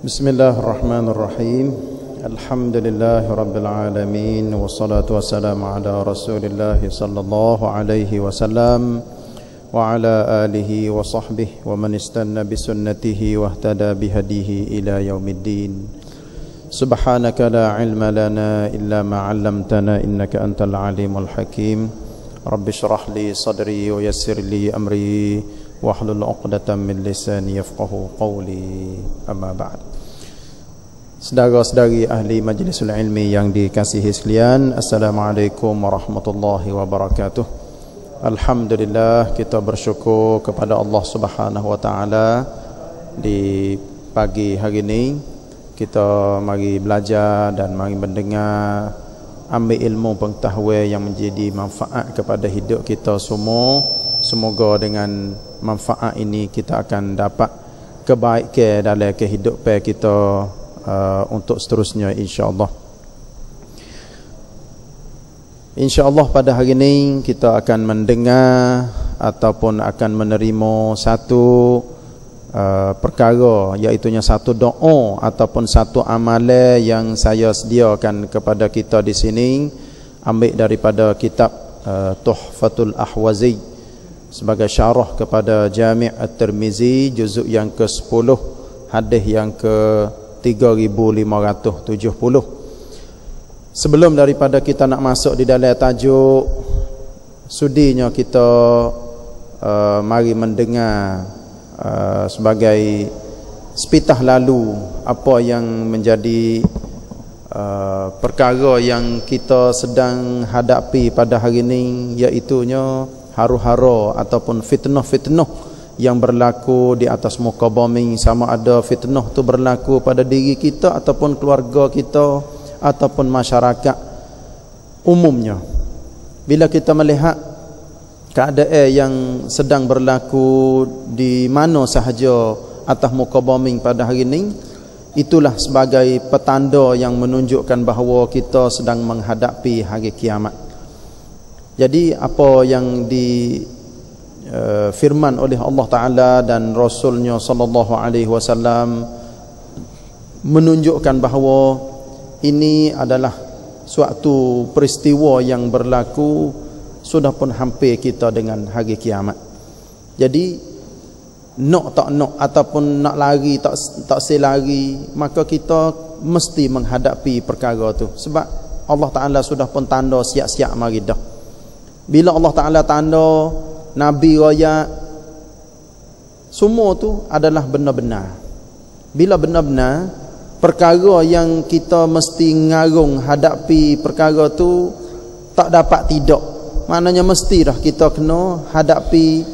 Bismillahirrahmanirrahim. Alhamdulillahi rabbil alamin, wassalatu wassalamu ala Rasulillah sallallahu alaihi wasallam wa ala alihi wa sahbihi wa man istanna bi sunnatihi wa ihtada bi hadihi ila yaumiddin. Subhanaka la ilma lana illa ma 'allamtana innaka antal alimul hakim. Rabbi shrah li sadri wa yassir li amri wahlul 'uqdatam min lisani yafqahu qawli. Amma ba'd. Saudara-saudari ahli majlisul ilmi yang dikasihi sekalian, Assalamualaikum warahmatullahi wabarakatuh. Alhamdulillah, kita bersyukur kepada Allah Subhanahu wa taala di pagi hari ini kita mari belajar dan mari mendengar, ambil ilmu pengetahuan yang menjadi manfaat kepada hidup kita semua. Semoga dengan manfaat ini kita akan dapat kebaikan dalam kehidupan kita untuk seterusnya, insya-Allah. InsyaAllah pada hari ini kita akan mendengar ataupun akan menerima satu perkara, iaitunya satu doa ataupun satu amalan yang saya sediakan kepada kita di sini, ambil daripada kitab Tuhfatul Ahwazi sebagai syarah kepada Jami' At-Tirmizi, juzuk yang ke-10, hadis yang ke 3570. Sebelum daripada kita nak masuk di dalam tajuk, sudinya kita mari mendengar sebagai sepitah lalu apa yang menjadi perkara yang kita sedang hadapi pada hari ini, iaitunya huru-hara ataupun fitnah-fitnah yang berlaku di atas muka bumi. Sama ada fitnah tu berlaku pada diri kita ataupun keluarga kita ataupun masyarakat umumnya. Bila kita melihat keadaan yang sedang berlaku di mana sahaja atas muka bumi pada hari ini, itulah sebagai petanda yang menunjukkan bahawa kita sedang menghadapi hari kiamat. Jadi apa yang firman oleh Allah Ta'ala dan Rasulnya Sallallahu Alaihi Wasallam menunjukkan bahawa ini adalah suatu peristiwa yang berlaku sudah pun hampir kita dengan hari kiamat. Jadi nak tak nak ataupun nak lari tak selari, maka kita mesti menghadapi perkara tu, sebab Allah Ta'ala sudah pun tanda siap-siap mari dah. Bila Allah Ta'ala tanda, Nabi raya, semua tu adalah benar-benar. Bila benar-benar, perkara yang kita mesti ngarung hadapi perkara tu tak dapat tidak. Maknanya mesti dah kita kena hadapi.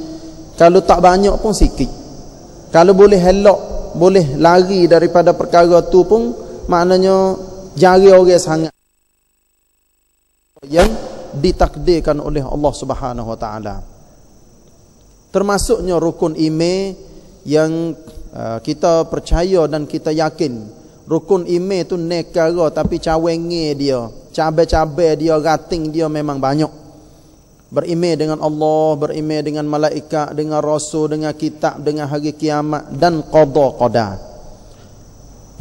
Kalau tak banyak pun sikit. Kalau boleh elok, boleh lari daripada perkara tu pun, maknanya jari orang sangat yang ditakdirkan oleh Allah Subhanahu wa taala. Termasuknya rukun iman yang kita percaya dan kita yakin. Rukun iman tu nekara tapi cawenge dia, cabai-cabai dia, rating dia memang banyak. Beriman dengan Allah, beriman dengan malaikat, dengan rasul, dengan kitab, dengan hari kiamat dan qada qadar.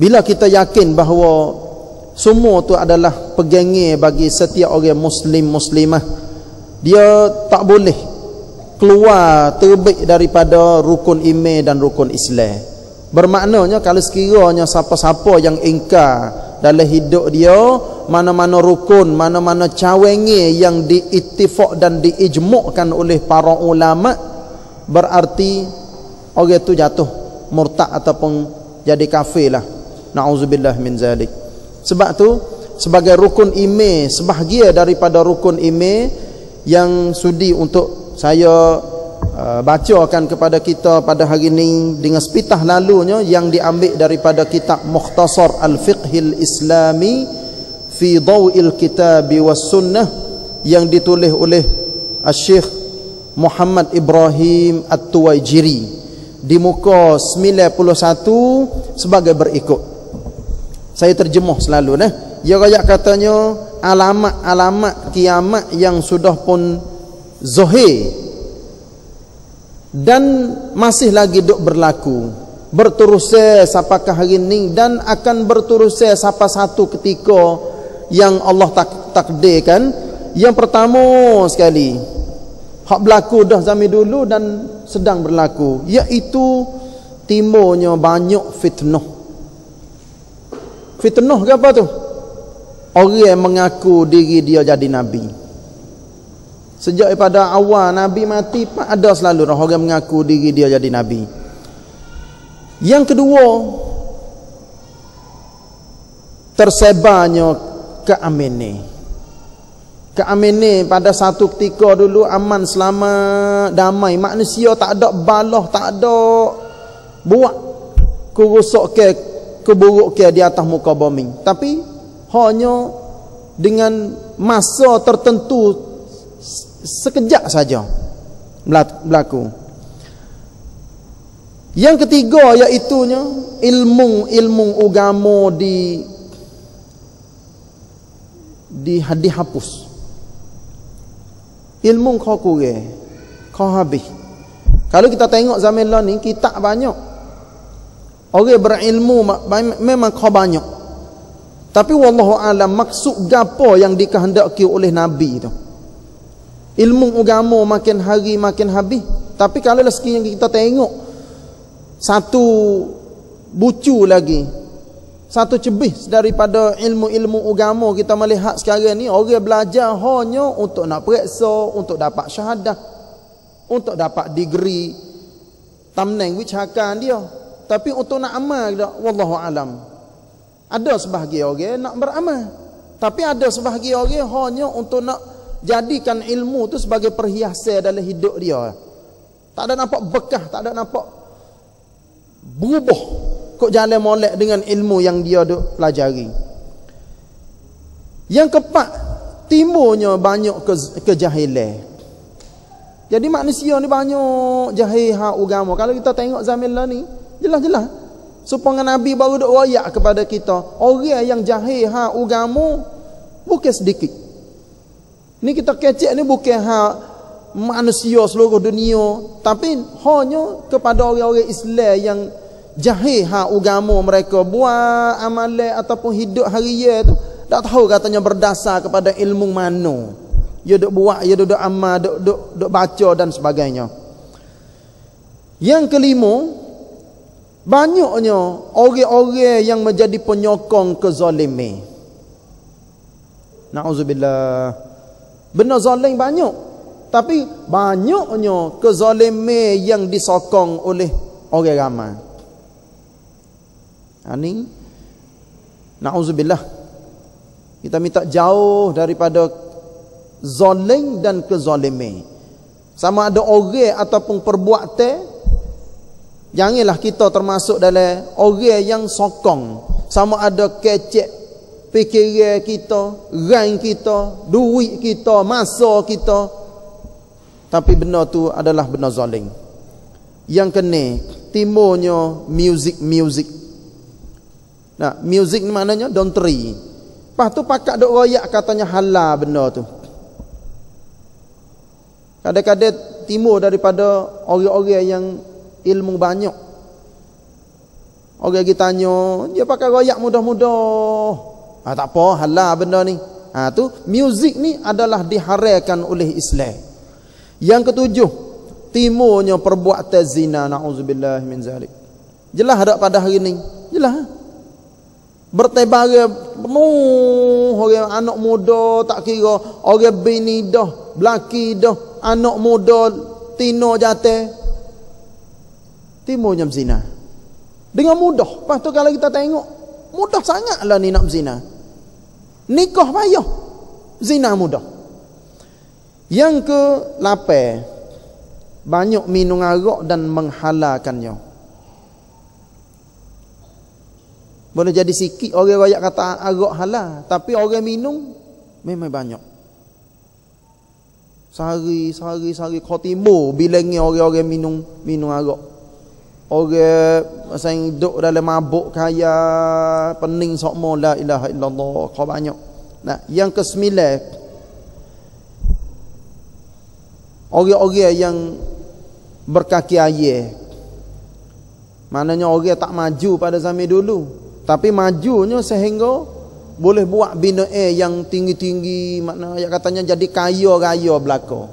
Bila kita yakin bahawa semua tu adalah pegangan bagi setiap orang muslim muslimah, dia tak boleh keluar terbit daripada rukun iman dan rukun Islam. Bermaknanya kalau sekiranya siapa-siapa yang ingkar dalam hidup dia mana-mana rukun, mana-mana cawenge yang diittifaq dan diijmukkan oleh para ulama, berarti orang itu jatuh murtad ataupun jadi kafir lah. Na'udzubillah min zalik. Sebab tu sebagai rukun iman, sebahagian daripada rukun iman yang sudi untuk saya bacakan kepada kita pada hari ini dengan sepitah lalunya, yang diambil daripada kitab Mukhtasar Al-Fiqhil Islami fi Daw'il Kitabi was Sunnah, yang ditulis oleh Syekh Muhammad Ibrahim At-Tuwaijiri di muka 91 sebagai berikut. Saya terjemuh selalu nah. Dia rakyat katanya, alamat-alamat kiamat yang sudah pun zahir dan masih lagi duk berlaku. berterusnya sapakah hari ini dan akan berterusnya sampai satu ketika yang Allah takdirkan. Yang pertama sekali hak berlaku dah zaman dulu dan sedang berlaku, iaitu timurnya banyak fitnah. Fitnah ke apa tu? Orang yang mengaku diri dia jadi nabi. Sejak pada awal nabi mati ada selalu orang mengaku diri dia jadi nabi. Yang kedua, tersebarnya keamanan. Keamanan pada satu ketika dulu aman, selamat, damai. Manusia tak ada balah, tak ada buat kerusak keburuk di atas muka bumi. Tapi hanya dengan masa tertentu sekejap saja berlaku. Yang ketiga iaitunya ilmu agama dihapus. Ilmu kau kurang, kau habis. Kalau kita tengok zaman lah ni, kitab banyak. Orang berilmu memang kau banyak. Tapi wallahu alam maksud gapo yang dikehendaki oleh Nabi tu. Ilmu agama makin hari makin habis. Tapi kalau sekali yang kita tengok satu bucu lagi, satu cebis daripada ilmu-ilmu agama kita melihat sekarang ni, orang belajar hanya untuk nak periksa, untuk dapat syahadah, untuk dapat degree tamneng wicakan dia. Tapi untuk nak amal tak, wallahu alam. Ada sebahagian orang nak beramal, tapi ada sebahagian orang hanya untuk nak jadikan ilmu tu sebagai perhiasan dalam hidup dia. Tak ada nampak bekah, tak ada nampak berubah kok jalan molek dengan ilmu yang dia duk pelajari. Yang keempat, timbulnya banyak kejahilan. Jadi manusia ni banyak jahil hak agama. Kalau kita tengok zaman lah ni, jelas-jelas supaya Nabi baru duk royak kepada kita, orang yang jahil hak agama bukan sedikit. Ni kita kecek ni bukan hak manusia seluruh dunia, tapi hanya kepada orang-orang Islam yang jahil hak agama mereka, buat amalan ataupun hidup harian tu tak tahu katanya berdasar kepada ilmu mana dia duk buat, dia duk amal, duk baca dan sebagainya. Yang kelima, banyaknya orang-orang yang menjadi penyokong kezaliman. Na'udzubillah. Benar zalim banyak, tapi banyaknya kezaliman yang disokong oleh orang ramai. Ini na'udzubillah. Kita minta jauh daripada zalim dan kezaliman. Sama ada orang ataupun perbuatan, janganlah kita termasuk dalam orang yang sokong. Sama ada kecek fikiran kita, rank kita, duit kita, masa kita, tapi benda tu adalah benda zalim. Yang kena timbulnya music. Nah, music ni maknanya dontri. Lepas tu pakak duk royak katanya halal benda tu. Kadang-kadang timbul daripada orang-orang yang ilmu banyak. Orang kita tanya, dia pakai royak mudah-mudah. Tak apa, halal benda ni. Tu muzik ni adalah diharamkan oleh Islam. Yang ketujuh, timbulnya perbuatan zina, na'udzubillah min zalik. Jelas tak pada hari ni? Jelas. Bertebaran penuh orang anak muda, tak kira orang bini dah, belaki dah, anak muda tino jatuh, timbulnya zina dengan mudah. Lepas tu kalau kita tengok, mudah sangatlah ni nak zina. Nikah payah, zina mudah. Yang ke-8, banyak minum arak dan menghalalkannya. Boleh jadi sikit orang royak kata arak halal, tapi orang minum memang banyak. Sehari kau timbul bilangnya orang-orang minum arak. Orang masa yang duduk dalam mabuk kaya pening sokmo la ilaha illallah, kau banyak. Nah, yang ke-9, orang-orang yang berkaki ayah. Maknanya orang tak maju pada zaman dulu, tapi majunya sehingga boleh buat bina yang tinggi-tinggi, makna yang katanya jadi kaya raya belaka.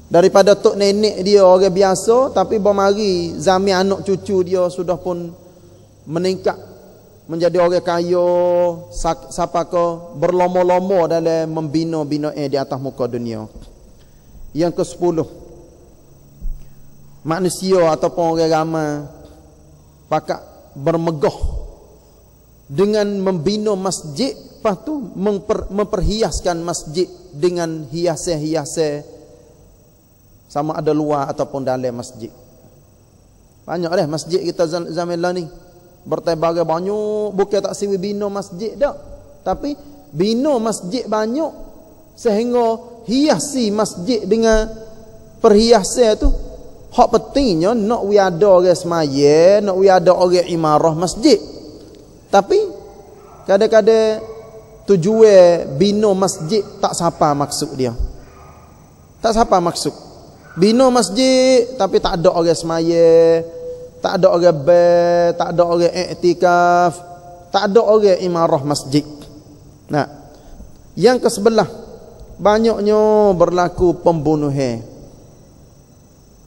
Daripada tok nenek dia orang biasa, tapi bermari zaman anak cucu dia sudah pun meningkat menjadi orang kaya, siapa ke berlomo-lomo dalam membina-bina di atas muka dunia. Yang ke-10, manusia ataupun orang ramai pakat bermegah dengan membina masjid, lepas tu memperhiaskan masjid dengan hiasan-hiasan sama ada luar ataupun dalam masjid. Banyak dah masjid kita zaman lah ni bertebagai banyak, bukan tak siwi bina masjid dah, tapi bina masjid banyak sehingga hiasi masjid dengan perhiasan tu. Hak pentingnya nak we ada orang semaya, nak we ada orang imarah masjid. Tapi kadang-kadang tujuan bina masjid tak siapa maksud dia. Tak siapa maksud. Bina masjid tapi tak ada orang semaya, tak ada orang tak ada orang iktikaf, tak ada orang imarah masjid. Nah, yang ke-11, banyaknya berlaku pembunuhan.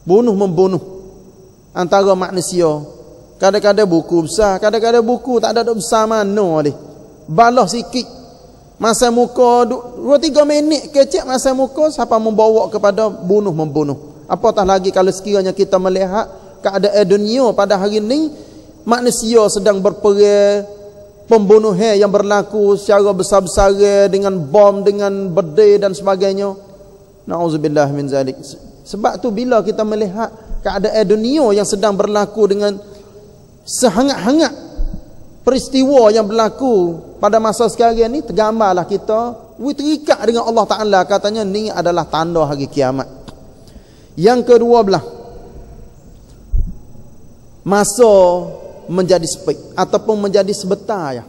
Bunuh-membunuh antara manusia. Kadang-kadang buku besar, kadang-kadang buku tak ada besar mana ni. Balah sikit. Masa muka 2-3 minit kecek masa muka, siapa membawa kepada bunuh-membunuh. Apatah lagi kalau sekiranya kita melihat keadaan dunia pada hari ini, manusia sedang berperang, pembunuhan yang berlaku secara besar-besaran dengan bom, dengan bedai dan sebagainya. Na'udzubillah min zalik. Sebab tu bila kita melihat keadaan dunia yang sedang berlaku dengan sehangat-hangat peristiwa yang berlaku pada masa sekarang ni, tergambarlah kita terikat dengan Allah Ta'ala, katanya ni adalah tanda hari kiamat. Yang ke-12, masa menjadi sepik ataupun menjadi sebentar ya.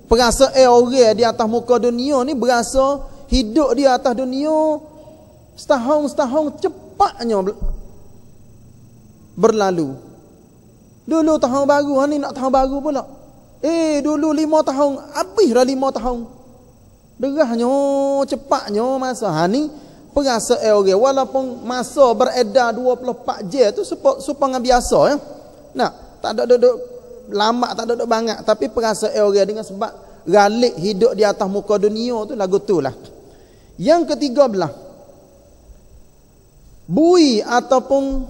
Perasaan orang di atas muka dunia ni berasa hidup di atas dunia setahun cepatnya berlalu. Dulu tahun baru, ni nak tahun baru pula. Dulu 5 tahun, habis dah 5 tahun. Derahnya, cepatnya masa. Ni perasaan orang, walaupun masa beredar 24 jam tu supaya biasa ya. Nah, tak ada duduk lama, tak ada duduk banyak, tapi perasaan orang dengan sebab galik hidup di atas muka dunia tu lagu tu lah. Yang ke-13, bui ataupun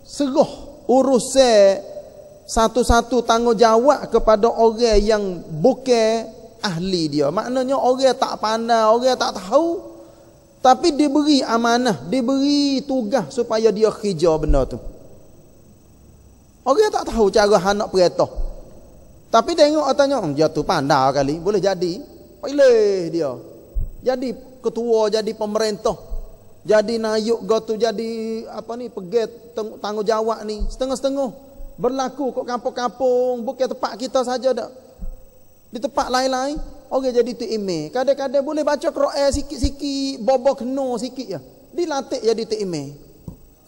serah urusan satu-satu tanggungjawab kepada orang yang bukan ahli dia. Maknanya orang tak pandai, orang tak tahu, tapi diberi amanah, diberi tugas supaya dia kerja benda tu. Orang tak tahu cara hendak perintah, tapi tengok katanya dia tu pandai kali, boleh jadi. Pilih dia jadi ketua, jadi pemerintah, jadi nayuk gotu, jadi apa ni, pegang tanggungjawab ni setengah-setengah. Berlaku kat kampung-kampung, bukan tempat kita saja dak. Di tempat lain-lain orang jadi tu imam. Kadang-kadang boleh baca Quran sikit-sikit, bobo kena sikit je. Dilatih jadi tu imam.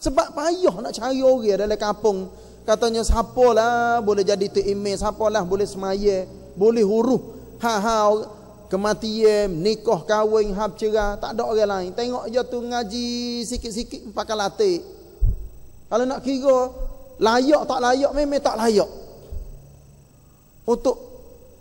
Sebab payah nak cari orang dalam kampung. Katanya siapalah boleh jadi tu imam, siapalah boleh semaya, boleh huruf. Kematian, nikah, kahwin, hab cerah, tak ada orang lain. Tengok je tu ngaji sikit-sikit pakai latih. Kalau nak kira layak tak layak, memang tak layak untuk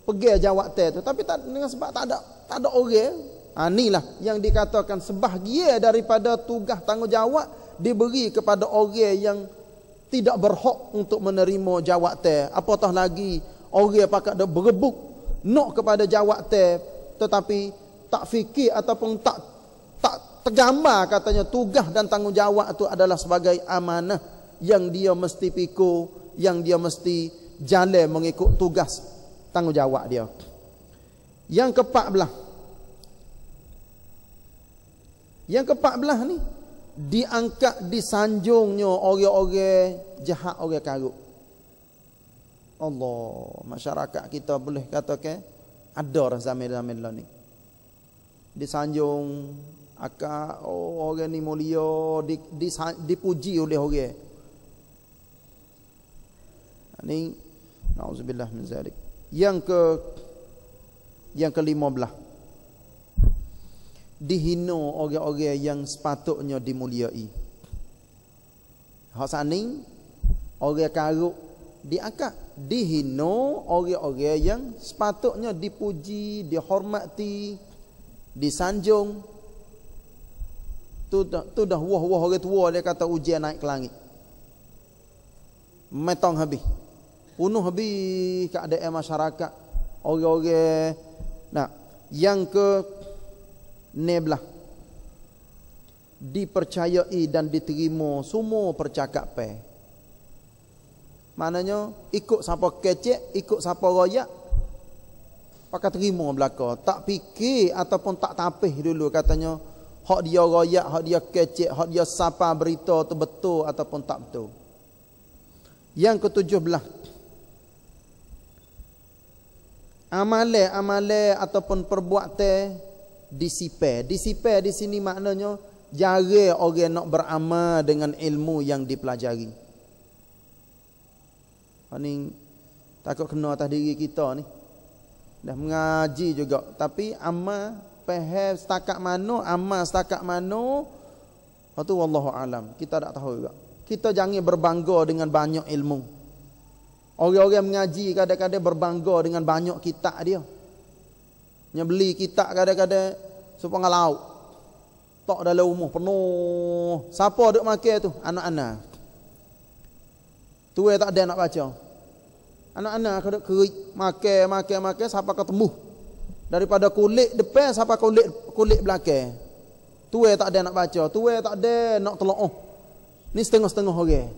pergi jawatan tu, tapi tak, dengan sebab tak ada orang. Inilah yang dikatakan sebahagian daripada tugas tanggungjawab diberi kepada orang yang tidak berhak untuk menerima jawatan. Apatah lagi orang pakat dah berebut nak kepada jawatan, tetapi tak fikir ataupun tak tergambar katanya tugas dan tanggungjawab itu adalah sebagai amanah yang dia mesti pikul, yang dia mesti jalan mengikut tugas tanggungjawab dia. Yang ke-14, ni diangkat, disanjungnya orang-orang jahat, orang karut. Allah, masyarakat kita boleh katakan ada zaman-zaman lah ni disanjung akak, orang ni mulia, dipuji oleh orang. Ini nauzubillah min zalik. Yang ke-15, dihina orang-orang yang sepatutnya dimuliai. Hak sani orang karuk diangkat, dihina orang-orang yang sepatutnya dipuji, dihormati, disanjung. Tu dah wah orang tua dia kata ujian naik ke langit. Metong habis. Punuh habis keadaan masyarakat. Orang-orang. Nah, yang ke-16, dipercayai dan diterima semua percakapan. Maknanya ikut siapa kecek, ikut siapa royak, pakai terima belaka. Tak fikir ataupun tak tapih dulu katanya hak dia royak, hak dia kecek, hak dia sapa berita tu betul ataupun tak betul. Yang ke-17, amalan ataupun perbuatan disipai. Disipai di sini maknanya jarang orang nak beramal dengan ilmu yang dipelajari. Ini takut kena atas diri kita ni. Dah mengaji juga, tapi amal faham setakat mana, amal setakat mana, itu wallahu alam. Kita tak tahu juga. Kita jangan berbangga dengan banyak ilmu. Orang-orang mengaji kadang-kadang berbangga dengan banyak kitab dia. Yang beli kitab kadang-kadang supaya lauk. Tak dalam rumah penuh. Siapa duk makan tu? Anak-anak. Tu tak ada nak baca. Anak-anak duk kerik, makan sampai ketemu. Daripada kulit depan sampai kulit belakang. Tu tak ada nak baca, tu tak ada nak telaah. Ni setengah-setengah orang.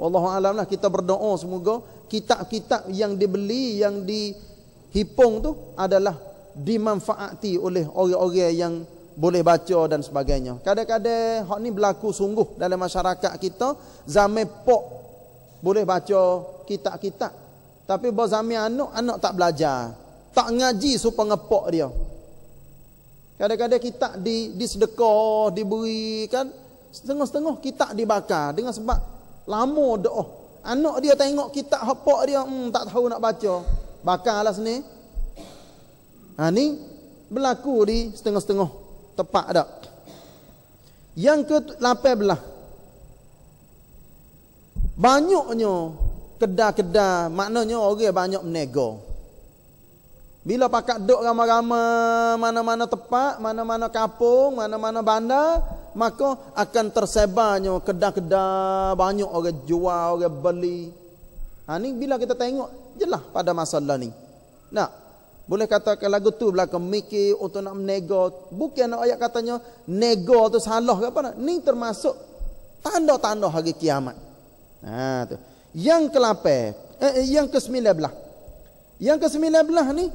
Wallahu alam lah, kita berdoa semoga kitab-kitab yang dibeli, yang dihipung tu adalah dimanfaati oleh orang-orang yang boleh baca dan sebagainya. Kadang-kadang hak ni berlaku sungguh dalam masyarakat kita. Zaman pok boleh baca kitab-kitab, tapi bahawa zaman anak tak belajar, tak ngaji supaya ngepok dia. Kadang-kadang kitab disedekah, diberikan, setengah-setengah kitab dibakar dengan sebab lama doa. Anak dia tengok kitab hapok dia, tak tahu nak baca, bakarlah sini. Ni berlaku di setengah-setengah tepat dak. Yang ke-18, banyaknya kedai-kedai, maknanya orang banyak menego. Bila pakat duk ramai-ramai mana-mana tempat, mana-mana kampung, mana-mana bandar, maka akan tersebarnya kedai-kedai, banyak orang jual, orang beli. Ni bila kita tengok jelas pada masalah ni. Nah, boleh katakan lagu tu belakang mikir untuk nak menego. Bukan ayat katanya nego tu salah ke apa. Ni termasuk tanda-tanda hari kiamat. Tu. Yang ke-8, yang ke-19. Yang ke-19 ni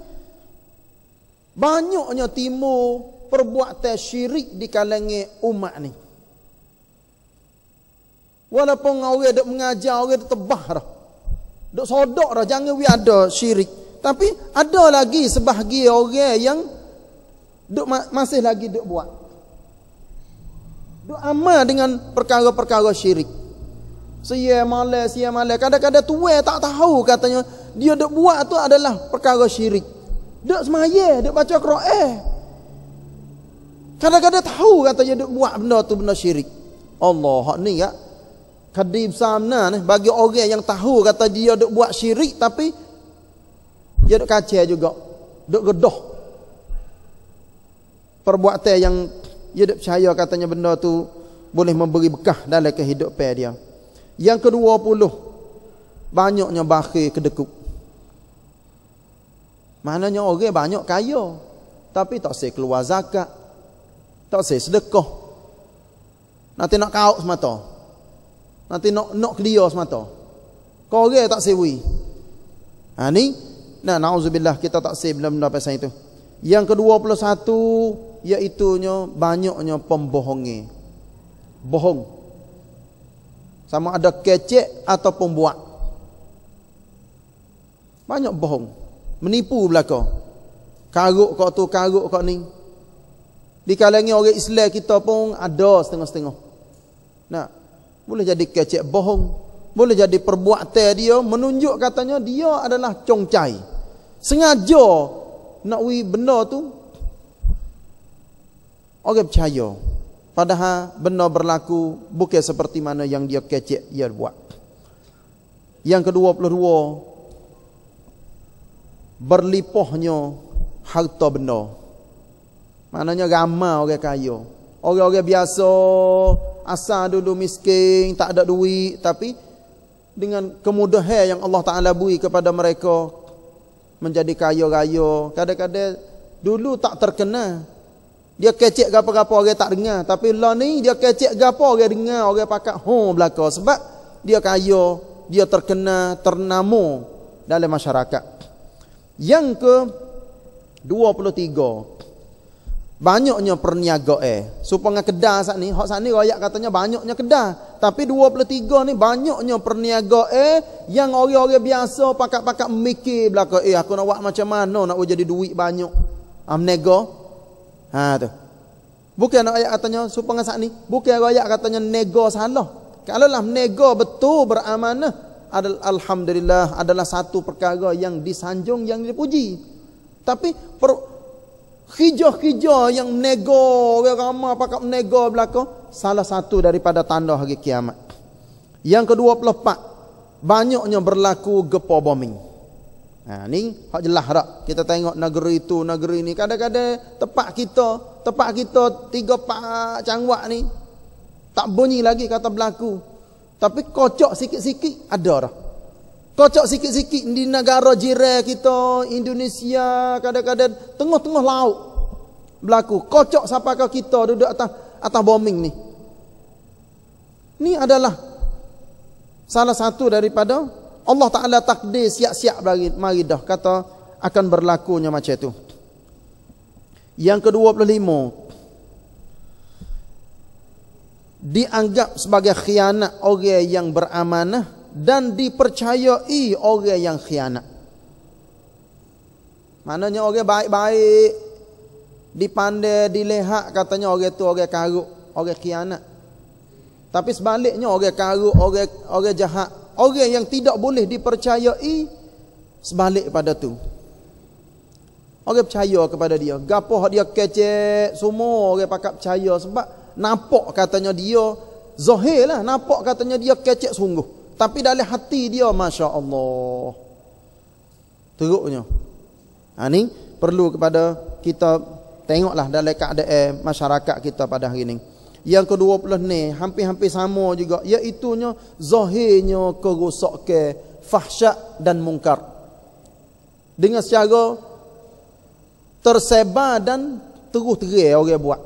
banyaknya timbul perbuatan syirik di kalangan umat ni. Walaupun orang duk mengajar, orang duk tebah dah, duk sodok dah, jangan ada syirik. Tapi ada lagi sebahagian orang yang masih lagi duk buat, duk amal dengan perkara-perkara syirik. Sia malas. Kadang-kadang tua tak tahu katanya dia duk buat tu adalah perkara syirik. Duk semaya, duk baca Quran. Kadang-kadang tahu katanya duk buat benda tu benda syirik. Allah, hak ni ya. Kadib samna ni bagi orang yang tahu kata dia duk buat syirik, tapi dia duk kacau juga, duk gedah perbuatan yang dia duk percaya katanya benda tu boleh memberi bekah dalam kehidupan dia. Yang ke-20, banyaknya bakhil kedekut. Maknanya orang banyak kaya, tapi tak say keluar zakat, tak say sedekah. Nanti nak kauk semata, nanti nak clear semata. Kau orang tak sewi. Ni, na'udzubillah, kita tak say benda-benda pasal itu. Yang ke-21, iaitunya banyaknya pembohongi. Bohong. Sama ada kecek ataupun buat. Banyak bohong. Menipu belaka. Karuk kau tu, karuk kau ni. Di kalangan orang Islam kita pun ada setengah-setengah. Nah, boleh jadi kecek bohong. Boleh jadi perbuatan dia menunjuk katanya dia adalah congcai. Sengaja nak benda tu orang percaya. Padahal benda berlaku bukan seperti mana yang dia kecek dia buat. Yang ke-22, berlimpahnya harta benda. Maknanya ramai orang kaya. Orang-orang biasa asal dulu miskin, tak ada duit, tapi dengan kemudahan yang Allah Ta'ala beri kepada mereka menjadi kaya-raya. Kadang-kadang dulu tak terkenal. Dia kecek gapa-gapa orang tak dengar. Tapi lah ni dia kecek gapa orang dengar. Orang pakat belaka. Sebab dia kaya, dia terkenal, ternama dalam masyarakat. Yang ke-23, banyaknya perniagaan. Supaya kedah saat ni, hak saat ni rakyat katanya banyaknya kedah. Tapi 23 ni banyaknya perniagaan yang orang-orang biasa pakat-pakat mikir belaka, aku nak buat macam mana nak jadi duit banyak. Nego. Tu. Bukan rakyat katanya supaya saat ni, bukan rakyat katanya nego salah. Kalau lah nego betul beramanah, alhamdulillah adalah satu perkara yang disanjung, yang dipuji. Tapi hijau-hijau yang nego, orang ramai pakai nego belaka, salah satu daripada tanda hari kiamat. Yang ke-24, banyaknya berlaku gempa bombing. Ni hak jelas tak? Kita tengok negeri tu, negeri ni, kadang-kadang tempat kita 3-4 cangwak ni tak bunyi lagi kata berlaku. Tapi kocok sikit-sikit ada dah. Kocok sikit-sikit di negara jiran kita, Indonesia, kadang-kadang tengah-tengah laut berlaku. Kocok sampai ke kita duduk atas bombing ni. Ni adalah salah satu daripada Allah Ta'ala takdir siap-siap mari dah kata akan berlakunya macam itu. Yang ke-25, dianggap sebagai khianat orang yang beramanah dan dipercayai orang yang khianat. Maknanya orang baik-baik dipandai, dilihat katanya orang tu orang karuk, orang khianat. Tapi sebaliknya orang karuk, orang jahat, orang yang tidak boleh dipercayai, sebalik pada tu. Orang percaya kepada dia. Gapo dia kecek, semua orang pakat percaya sebab nampak katanya dia zahir lah, nampak katanya dia kecek sungguh. Tapi dalam hati dia masya-Allah teruknya. Ni perlu kepada kita tengoklah dalam keadaan masyarakat kita pada hari ini. Yang ke-20 ni hampir-hampir sama juga, iaitunya zahirnya kerosakan, fahsyat dan mungkar. Dengan secara tersebar dan terus-terang orang buat.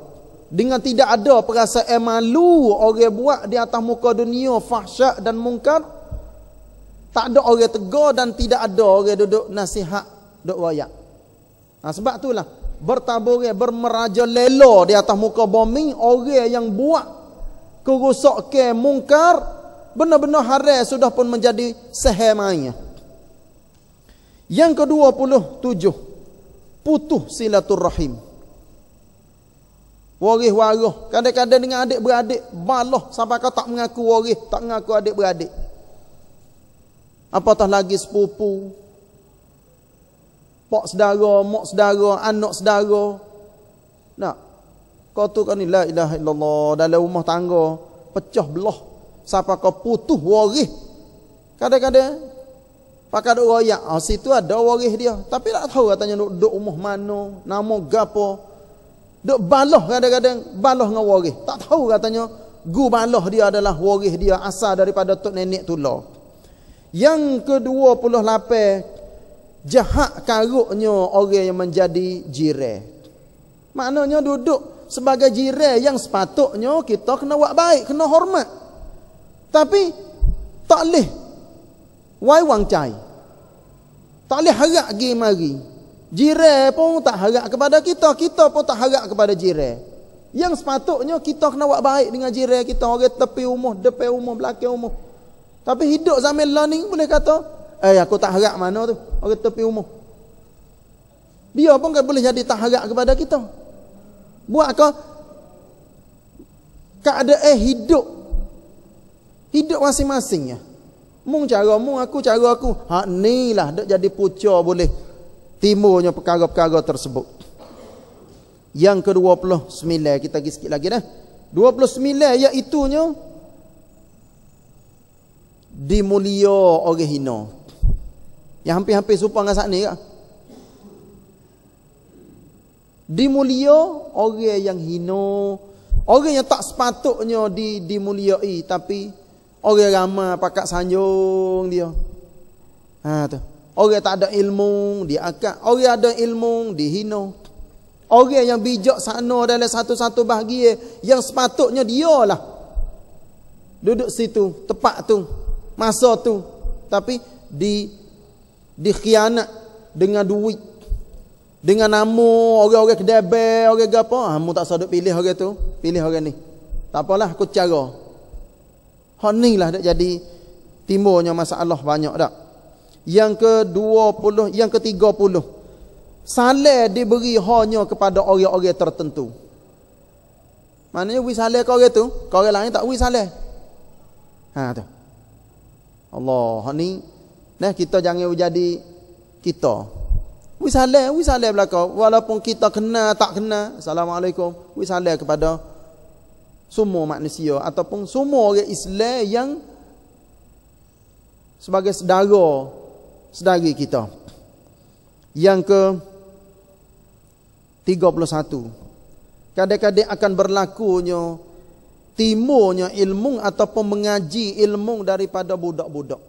Dengan tidak ada perasaan malu orang buat di atas muka dunia fahsyat dan mungkar. Tak ada orang tegur dan tidak ada orang duduk nasihat, duduk royak. Sebab itulah bertabur bermerajalela di atas muka bumi orang yang buat kerosakan mungkar, benar-benar haram sudah pun menjadi sehamanya. Yang ke-27, putus silaturrahim. Waris-waris kadang-kadang dengan adik-beradik balah sampai kau tak mengaku waris, tak mengaku adik-beradik. Apatah lagi sepupu, pak saudara, mak saudara, anak saudara. Nak kau tu kan ni la ilaha illallah dalam rumah tangga pecah belah sampai kau putus waris. Kadang-kadang pakai duk royak, situ ada waris dia, tapi tak tahu katanya duk rumah mana, nama gapo. Duk balah kadang-kadang balah dengan waris. Tak tahu katanya gu balah dia adalah waris dia asal daripada tok nenek tular. Yang ke-28, jahat karuknya orang yang menjadi jiran. Maknanya duduk sebagai jiran yang sepatutnya kita kena buat baik, kena hormat. Tapi tak leh wai wang cai. Tak leh harap gi mari. Jiran pun tak harap kepada kita, kita pun tak harap kepada jiran. Yang sepatutnya kita kena buat baik dengan jiran kita, orang tepi rumah, depan rumah, belakang rumah. Tapi hidup zaman ni boleh kata, aku tak harap mana tu, orang tepi rumah. Dia pun kan boleh jadi tak harap kepada kita. Buat ke keadaan hidup masing-masingnya. Mung cara mung, aku cara aku. Hak ni lah dak jadi punca boleh timbulnya perkara-perkara tersebut. Yang ke-29 kita pergi sikit lagi dah. 29 iaitunya dimulia orang hina. Yang hampir-hampir serupa dengan saat ni kak. Dimulia orang yang hina, orang yang tak sepatutnya dimuliai, tapi orang ramai pakat sanjung dia. Ha tu. Orang tak ada ilmu diangkat, orang ada ilmu dihina. Orang yang bijak sana dalam satu-satu bahagian yang sepatutnya dialah duduk situ, tepat tu, masa tu, tapi dikhianat dengan duit, dengan nama orang-orang kedebel, orang apa, kamu tak sadut pilih orang tu, pilih orang ni. Tak apalah, aku cara. Hak ni lah dak jadi timbulnya masalah banyak dak. Yang ke-20, yang ke-30, saleh diberi hanya kepada orang-orang tertentu. Maknanya wi saleh ke orang tu, ke orang lain tak wi saleh. Ha tu. Allah, hak ni nah kita jangan jadi kita. Wi saleh belaka walaupun kita kenal tak kenal. Assalamualaikum. Wi saleh kepada semua manusia ataupun semua orang Islam yang sebagai saudari kita. Yang ke-31, kadang-kadang akan berlakunya timbulnya ilmu ataupun mengaji ilmu daripada budak-budak,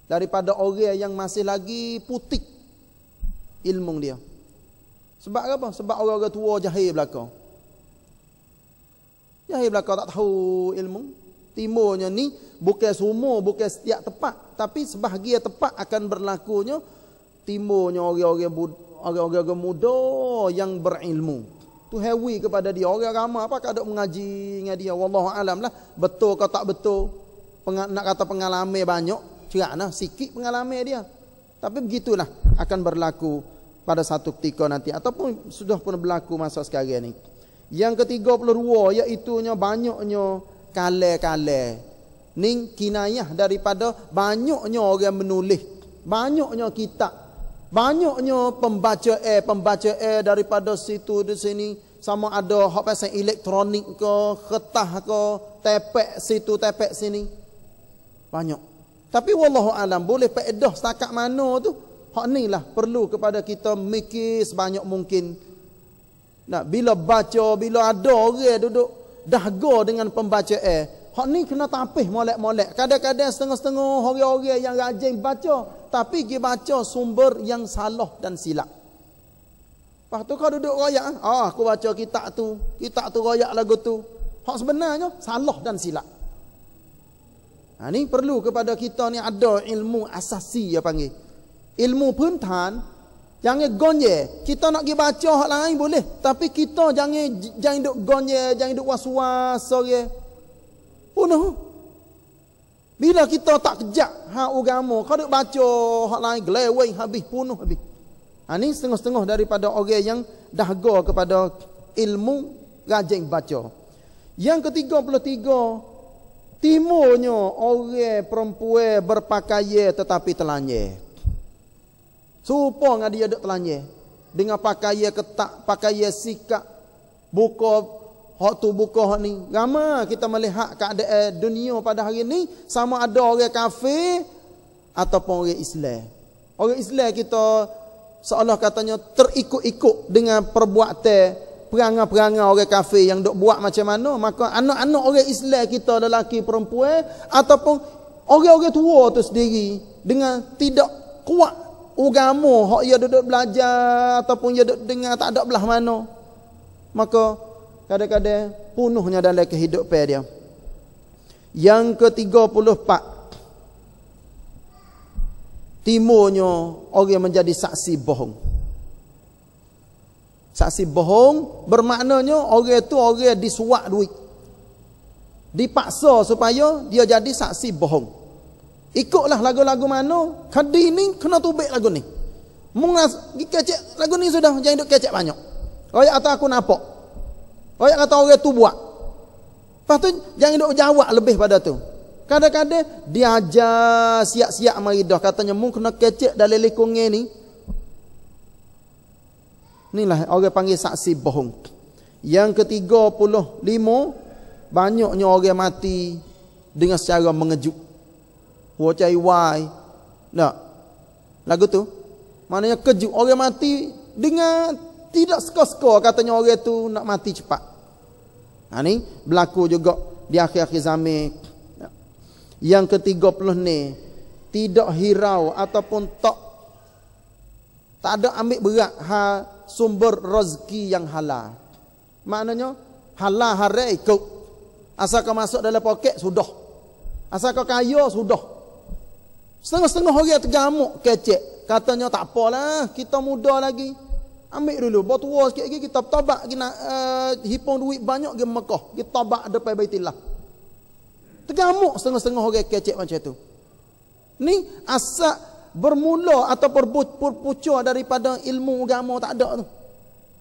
daripada orang yang masih lagi putih ilmu dia. Sebab apa? Sebab orang-orang tua jahil belaka. Jahil belaka tak tahu ilmu. Timbulnya ni bukan semua, bukan setiap tempat, tapi sebahagian tempat akan berlakunya timbulnya orang-orang muda yang berilmu. Tu hewi kepada dia. Orang ramai apa kadang mengaji dengan dia. Wallahu alam lah. Betul ke tak betul. Nak kata pengalaman banyak, ceraklah sikit pengalaman dia. Tapi begitulah akan berlaku pada satu ketika nanti ataupun sudah pun berlaku masa sekarang ni. Yang ke-32 iaitunya banyaknya kale-kale. Ni kinayah daripada banyaknya orang menulis, banyaknya kitab, banyaknya pembaca daripada situ di sini, sama ada hak pasal elektronik ke, kertas ke, tepek situ, tepek sini. Banyak. Tapi wallahu alam boleh faedah setakat mana tu. Hak ni lah perlu kepada kita mikir sebanyak mungkin. Nah, bila baca, bila ada orang duduk dahga dengan pembacaan, hak ni kena tapih molek-molek. Kadang-kadang setengah-setengah orang-orang yang rajin baca, tapi dia baca sumber yang salah dan silap. Lepas tu kau duduk royak, aku baca kitab tu royak lagu tu. Hak sebenarnya salah dan silap. Ha, ni perlu kepada kita ni ada ilmu asasi ya panggil. Ilmu puntan, jangan gonye. Kita nak pergi baca hak lain boleh, tapi kita jangan duk gonye, jangan duk was-was okay. Punuh. Bila kita tak kejap hak agama, kau duk baca hak lain geleweng habis punuh habis. Ha, ni setengah-setengah daripada orang yang dahga kepada ilmu rajin baca. Yang ke-33, timurnya orang perempuan berpakaian tetapi telanjang. Serupa dengan dia duk telanjang. Dengan pakaian ketak, pakaian sikap, buka hak tu buka hak ni. Ramai kita melihat keadaan dunia pada hari ni, sama ada orang kafir ataupun orang Islam. Orang Islam kita seolah katanya terikut-ikut dengan perbuatan perangai-perangai orang kafir yang duk buat macam mana. Maka anak-anak orang Islam kita, lelaki perempuan ataupun orang-orang tua tu sendiri, dengan tidak kuat agama hak ia duduk belajar ataupun ia duduk dengar tak ada belah mana, maka kadang-kadang punuhnya dalam kehidupan dia. Yang ke-34, timurnya orang menjadi saksi bohong. Saksi bohong bermaknanya orang tu orang disuap duit, dipaksa supaya dia jadi saksi bohong. Ikutlah lagu-lagu mana, kadi ni kena tubik lagu ni. Mungas kecek lagu ni sudah, jangan duk kecek banyak. Royak kata aku nampak. Royak kata orang tu buat. Lepas tu jangan duk jawab lebih pada tu. Kadang-kadang dia ajar siap-siap mari dah. Katanya mu kena kecek dalam lekongnya ni. Inilah orang panggil saksi bohong. Yang ke-35, banyaknya orang mati dengan secara mengejut. Wacai wai. Nah, lagu tu maknanya kejut. Orang mati dengan tidak seka-seka, katanya orang tu nak mati cepat. Ni berlaku juga di akhir-akhir zaman. Yang ke-30 ni, tidak hirau ataupun tak ada ambil berat sumber rezeki yang halal. Maknanya halal haram ikut. Asal kau masuk dalam poket sudah. Asal kau kaya sudah. Setengah-setengah orang tergamuk kecek. Katanya tak apalah, kita muda lagi. Ambil dulu, buat tua sikit lagi kita tabak kita hipung duit banyak ke Mekah. Kita tabak depan Baitillah. Tergamuk setengah-setengah orang kecek macam tu. Ni asal bermula atau berpucuk daripada ilmu agama tak ada tu.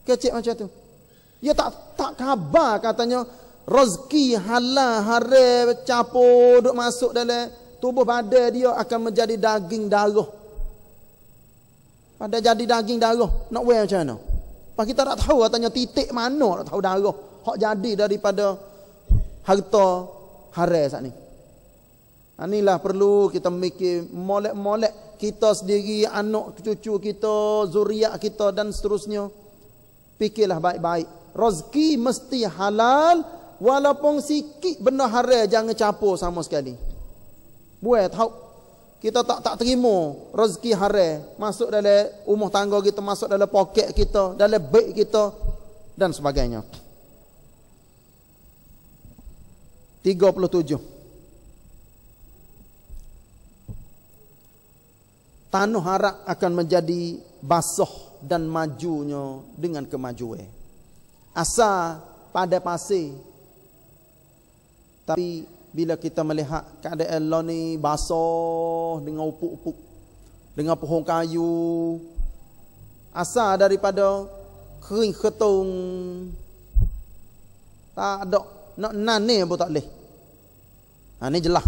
Kecek macam tu. Dia tak khabar katanya rezeki halal haram campur duk masuk dalam tubuh badan dia akan menjadi daging darah. Pada jadi daging darah nak wear macam mana? Pak kita tak tahu katanya titik mana nak tahu darah hak jadi daripada harta haram saat ni. Inilah perlu kita mikir molek-molek kita sendiri, anak cucu kita, zuriat kita dan seterusnya. Fikirlah baik-baik. Rezeki mesti halal walaupun sikit benda haram jangan campur sama sekali. Buat tahu kita tak terima rezeki haram masuk dalam rumah tangga kita, masuk dalam poket kita, dalam beg kita dan sebagainya. 37. Tanah harap akan menjadi basah dan majunya dengan kemajuan. Asal pada pasir. Tapi bila kita melihat keadaan Allah ni basah dengan upuk-upuk, dengan pohon kayu, asal daripada kering ketung, tak ada nak nane pun tak boleh. Ini jelas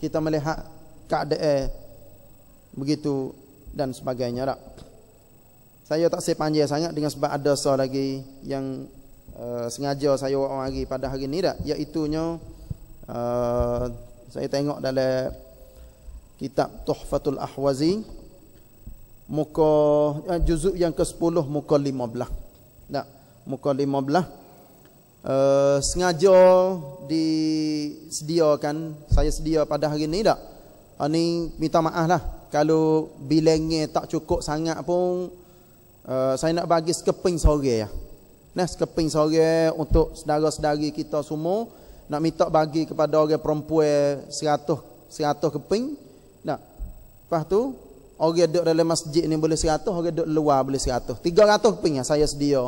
kita melihat keadaan begitu dan sebagainya tak. Saya tak sepanjang sangat dengan sebab ada soal lagi yang sengaja saya bawa lagi pada hari ni tak, iaitunya saya tengok dalam kitab Tuhfatul Ahwazi muka juzuk yang ke-10 muka 15. Tak, muka 15 sengaja disediakan, saya sedia pada hari ni tak. Ni minta maaf lah kalau bilangnya tak cukup sangat pun. Saya nak bagi sekeping sore ya. Nah, sekeping sore untuk saudara-saudari kita semua. Nak minta bagi kepada orang perempuan 100 keping. Nah, lepas tu orang duduk dalam masjid ni boleh 100, orang duduk luar boleh 100. 300 keping ya saya sedia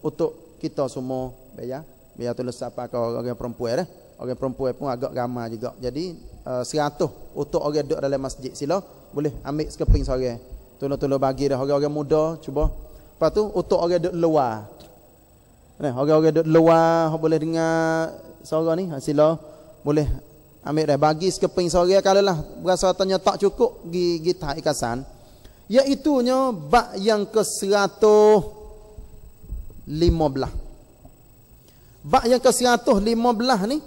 untuk kita semua bayar. Biar tulis siapa kau orang perempuan dah. Orang perempuan pun agak ramai juga. Jadi 100 untuk orang duduk dalam masjid. Sila boleh ambil sekeping sore. Tolong-tolong bagi dah orang-orang muda cuba. Lepas tu untuk orang duduk luar. Nah, orang-orang duduk luar boleh dengar suara ni. Sila boleh ambil dah bagi sekeping sore. Kalau lah berasa tanya tak cukup pergi tak ikasan. Iaitunya bab yang ke-115. Bab yang ke-115 ni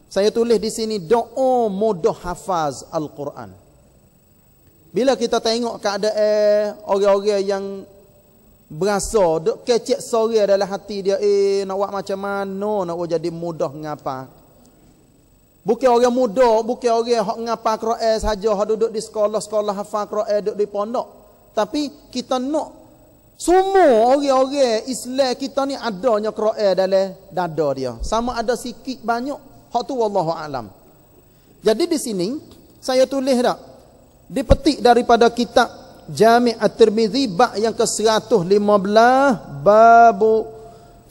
saya tulis di sini doa mudah hafaz Al-Quran. Bila kita tengok keadaan orang-orang yang berasa duk kecek sore dalam hati dia, nak buat macam mana nak buat jadi mudah ngapa. Bukan orang muda, bukan orang hak ngapa Quran saja, hak duduk di sekolah-sekolah hafal Quran, duduk di pondok. Tapi kita nak semua orang-orang Islam kita ni adanya Quran dalam dada dia. Sama ada sikit banyak, hak tu wallahu alam. Jadi di sini saya tulis dah dipetik daripada kitab Jami' At-Tirmizi bab yang ke-115 babu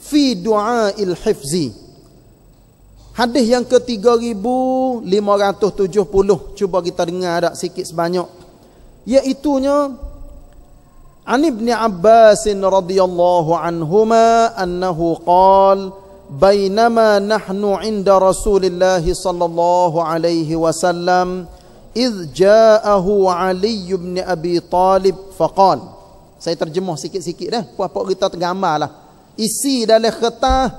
fi du'ail hifzi. Hadis yang ke-3570. Cuba kita dengar dak sikit sebanyak. Iaitunya An Ibn Abbas radhiyallahu anhuma annahu qala bainama nahnu 'inda Rasulillah sallallahu alaihi wasallam idh ja'ahu Ali bin Abi Talib faqal. Saya terjemah sikit-sikit dah, puak-puak kita tergambarlah. Isi dalam kertas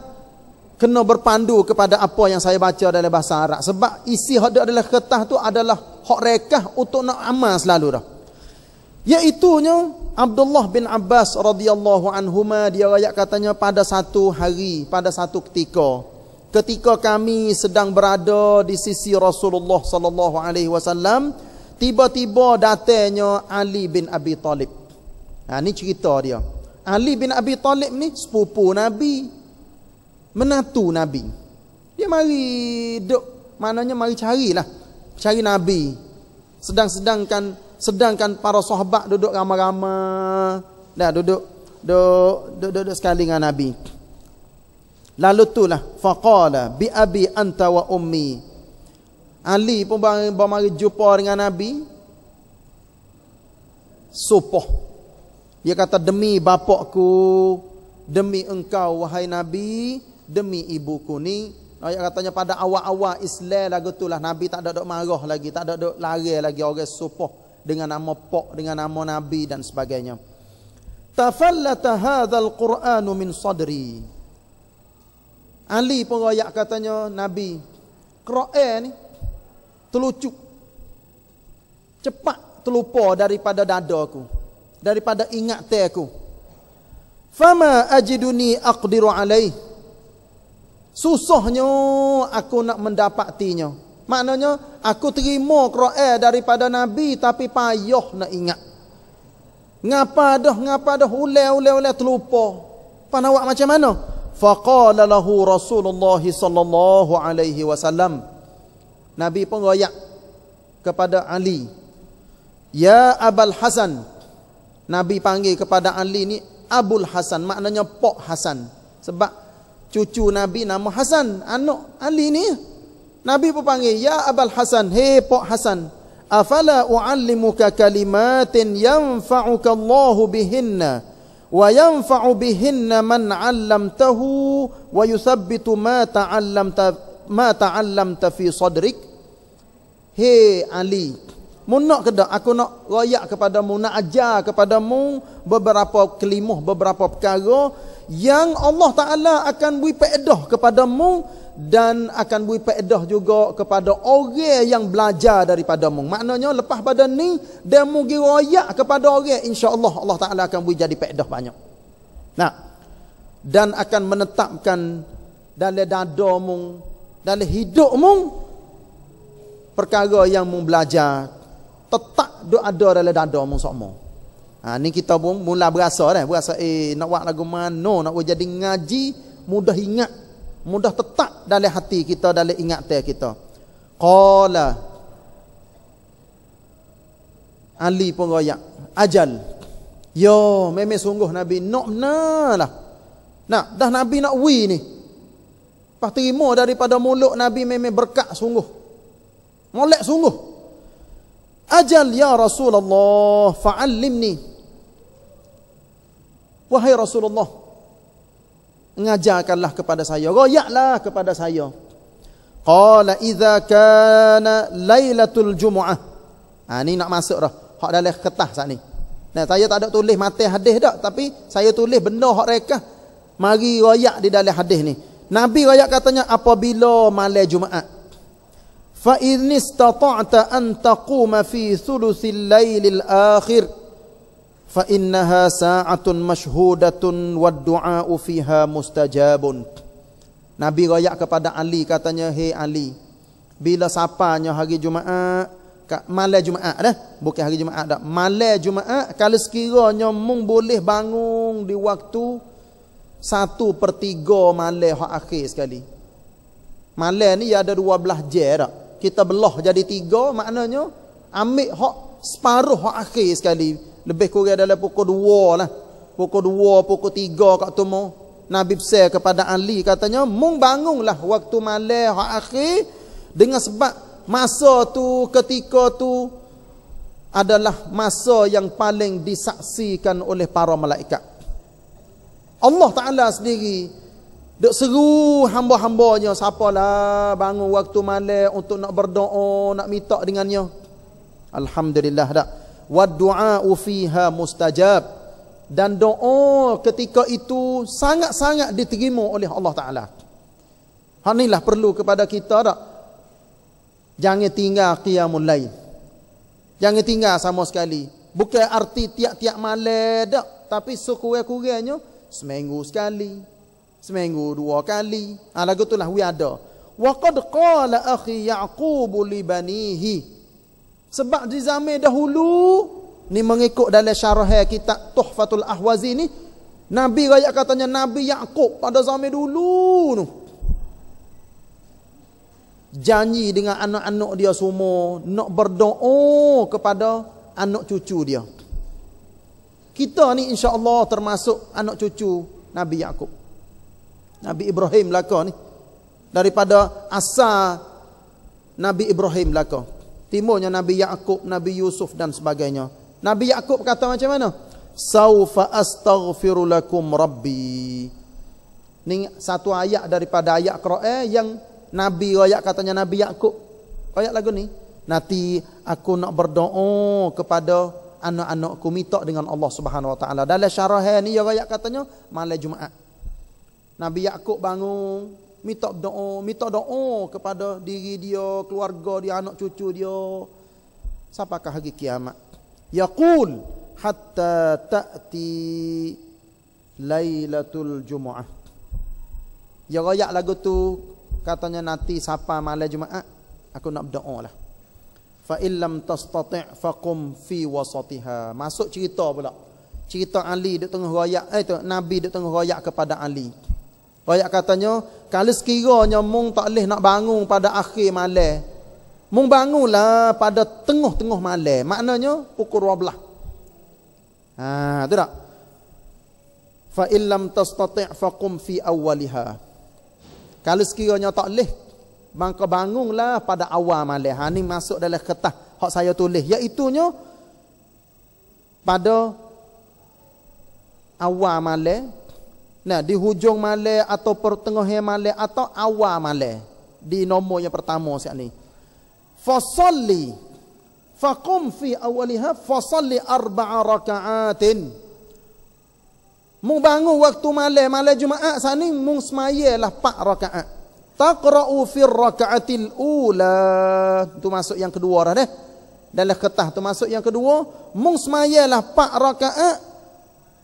kena berpandu kepada apa yang saya baca dalam bahasa Arab. Sebab isi hak dalam kertas tu adalah hak rekah untuk nak amal selalu dah. Iaitunya Abdullah bin Abbas radhiyallahu anhuma, dia riwayat katanya pada satu hari, pada satu ketika kami sedang berada di sisi Rasulullah sallallahu alaihi wasallam, tiba-tiba datangnya Ali bin Abi Talib. Ni cerita dia. Ali bin Abi Talib ni sepupu Nabi, menantu Nabi. Dia mari duk, maknanya mari cari Nabi. Sedangkan para sahabat duduk ramai-ramai, dah duduk sekali dengan Nabi. Lalu itulah faqala bi abi anta wa ummi. Ali pun mari jumpa dengan Nabi. Supoh. Dia kata, demi bapakku, demi engkau wahai Nabi, demi ibuku ni. Ayat katanya pada awal-awal Islam lagu itulah Nabi tak ada dok marah lagi, tak ada dok lari lagi orang supoh dengan nama Pok, dengan nama Nabi dan sebagainya. Tafallata hadzal Qur'anu min sadri. Ali pun royak katanya, Nabi, Quran ni terlucuk, cepat terlupa daripada dadaku, daripada ingatanku. Fama ajiduni aqdiru alaih. Susahnya aku nak mendapatinya. Maknanya aku terima Quran daripada Nabi tapi payah nak ingat. Ngapa dah ulai terlupa. Panawak macam mana? Faqala lahu Rasulullah sallallahu alaihi wasallam. Nabi pun royak kepada Ali. Ya Abul Hasan. Nabi panggil kepada Ali ni Abul Hasan, maknanya Pok Hasan. Sebab cucu Nabi nama Hasan, anak Ali ni. Nabi pun panggil, ya Abul Hasan, hei Pok Hasan, afala uallimuka kalimatin yanfa'uka Allahu bihinna wa yanfa'u bihinna man 'allamtahu wa yuthabbitu ma ta'allamta fi sadrik. Hei Ali, mu nak ke dak aku nak royak kepadamu, nak ajar kepadamu beberapa kelimah, beberapa perkara yang Allah Ta'ala akan beri faedah kepadamu dan akan beri faedah juga kepada orang yang belajar daripadamu. Maknanya lepas pada ni dia mu gi royak kepada orang, insya-Allah Allah Taala akan beri jadi faedah banyak. Nah, dan akan menetapkan dalam dadamu, dalam hidupmu perkara yang mu belajar tetap duk ada dalam dadamu semua. Ni kita pun mula berasa nak buat lagu mana, nak buat jadi ngaji, mudah ingat, mudah tetap dalam hati kita, dalam ingatan kita. Qala Ali pun royak, ajal. Yo, memang sungguh Nabi nak benar lah. Nah, dah Nabi nak wi ni. Pas terima daripada mulut Nabi memang berkat sungguh. Molek sungguh. Ajal ya Rasulullah, fa'allimni. Wahai Rasulullah, ngajarkanlah kepada saya, royaklah kepada saya. Qala idza kana lailatul jumu'ah. Ni nak masuk dah hak dalam kertas sat ni. Nah, saya tak ada tulis matan hadis dak, tapi saya tulis benda hak rekah mari royak di dalam hadis ni. Nabi royak katanya apabila malam Jumaat. Fa in istata'ta an taquma fi thuluthil lailil akhir fa innaha sa'atun mashhudatun wad du'a'u fiha mustajabun. Nabi royak kepada Ali katanya, hei Ali, bila sapanya hari Jumaat, malam Jumaat dah, bukan hari Jumaat dah, malam Jumaat, kalau sekiranya mung boleh bangun di waktu 1/3 malam hak akhir sekali. Malam ni ada 12 jam dah. Kita belah jadi 3, maknanya ambil hak separuh hak akhir sekali. Lebih kurang dalam pukul 2 lah. Pukul 2, pukul 3 kat tu mu. Nabi besar kepada Ali katanya, mung bangunlah waktu malam hak akhir, dengan sebab masa tu, ketika tu adalah masa yang paling disaksikan oleh para malaikat. Allah Ta'ala sendiri Duk seru hamba-hambanya, siapalah bangun waktu malam untuk nak berdoa, nak minta dengannya. Alhamdulillah dak. Wa du'a'u fiha mustajab. Dan doa ketika itu sangat-sangat diterima oleh Allah Taala. Inilah perlu kepada kita dak. Jangan tinggal qiyamul lail. Jangan tinggal sama sekali. Bukan arti tiap-tiap malam dak, tapi sekurang-kurangnya seminggu sekali, seminggu 2 kali. Lagu itulah we ada. Wa qad qala akhi Yaqub li banihi. Sebab di zaman dahulu ni mengikut dalam syarah kitab Tuhfatul Ahwazi ni, Nabi raya katanya Nabi Yaqub pada zaman dulu tu janji dengan anak-anak dia semua nak berdoa kepada anak cucu dia. Kita ni insya-Allah termasuk anak cucu Nabi Yaqub. Nabi Ibrahim laka ni. Daripada asal Nabi Ibrahim laka. Timurnya Nabi Yaqub, Nabi Yusuf dan sebagainya. Nabi Yaqub kata macam mana? Saufa astaghfiru lakum rabbi. Ni satu ayat daripada ayat Quran yang Nabi royak katanya Nabi Yaqub. Royak lagu ni. Nanti aku nak berdoa kepada anak-anakku, minta dengan Allah Subhanahu Wa Taala. Dalam syarah ni ya royak katanya malam Jumaat. Nabi Yaqub bangun, minta doa kepada diri dia, keluarga dia, anak cucu dia. Sampakah hari kiamat. Yaqul hatta ta'ti lailatul Jumu'ah. Ya royak lagu tu katanya nanti siapa malam Jumaat aku nak berdoa lah. Fa illam tastati' faqum fi wasatiha. Masuk cerita pula. Cerita Ali duk tengah royak Nabi duk tengah royak kepada Ali. Royak katanya kalau sekiranya mung tak boleh nak bangun pada akhir malam, mung bangunlah pada tengah-tengah malam. Maknanya pukul 12. Tu tak? Fa illam tastati' faqum fi awwaliha. Kalau sekiranya tak boleh, maka bangunlah pada awal malam. Ni masuk dalam kertas hak saya tulis, iaitunya pada awal malam. Nah, di hujung malam atau pertengahan malam atau awal malam. Di nombor yang pertama siap ni. Fasalli faqum fi awwaliha fasalli 4 raka'atin. Mu bangun waktu malam Jumaat sani mu semayalah 4 rakaat. Taqra'u fi raka'atil ula. Tu masuk yang kedua dah. Dalam kertas tu masuk yang kedua, mu semayalah 4 rakaat.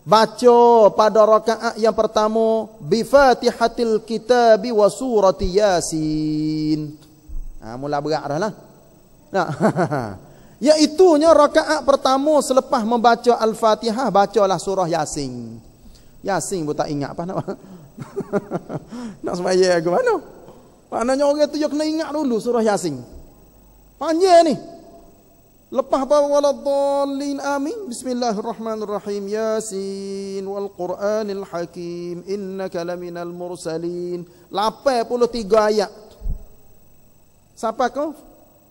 Baca pada rakaat yang pertama bi Fatihatil Kitabi wa surati Yasin. Mula berat dah lah. Nah. Iaitunya rakaat pertama selepas membaca Al-Fatihah, bacalah surah Yasin. Yasin pun tak ingat apa nak. Nak sembahyang ke mana? Maknanya orang tu dia kena ingat dulu surah Yasin. Panjang ni. Lepas apa waladhdallin amin. Bismillahirrahmanirrahim. Yasin wal Qur'anil Hakim innaka laminal mursalin. 83 ayat. Siapa kau?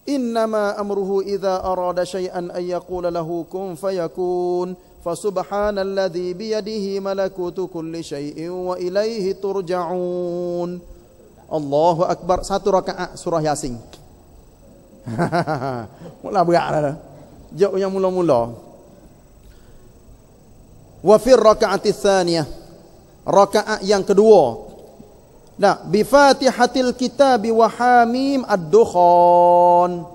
Innama amruhu idza arada syai'an ay yaqula lahu kun fayakun. Fasubhanalladzi biyadihi malakutu kulli syai'in wa ilaihi turja'un. Allahu akbar. 1 rakaat surah Yasin. Mula berat dah. Jauh yang mula-mula. Wa fi rakaati tsaniyah. Rakaat yang kedua. Nah, bi Fatihatil Kitabi wa Hamim ad-Dukhan.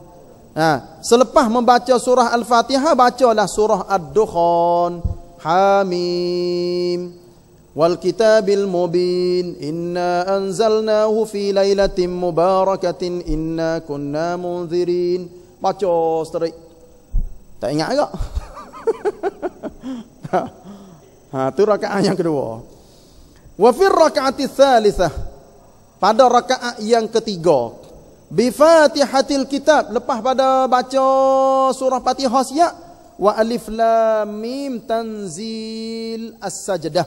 Selepas membaca surah Al-Fatihah, bacalah surah Ad-Dukhan. Hamim wal kitabil mubin inna anzalnahu fi lailatin mubarakatin inna kunna munzirin. Baca straight. Tak ingat ke? Tu rakaat yang kedua. Wa fi rakaati tsalitsah. Pada rakaat yang ketiga, bi Fatihatil Kitab, lepas pada baca surah Fatihah siap, wa alif lam mim tanzil as-sajdah.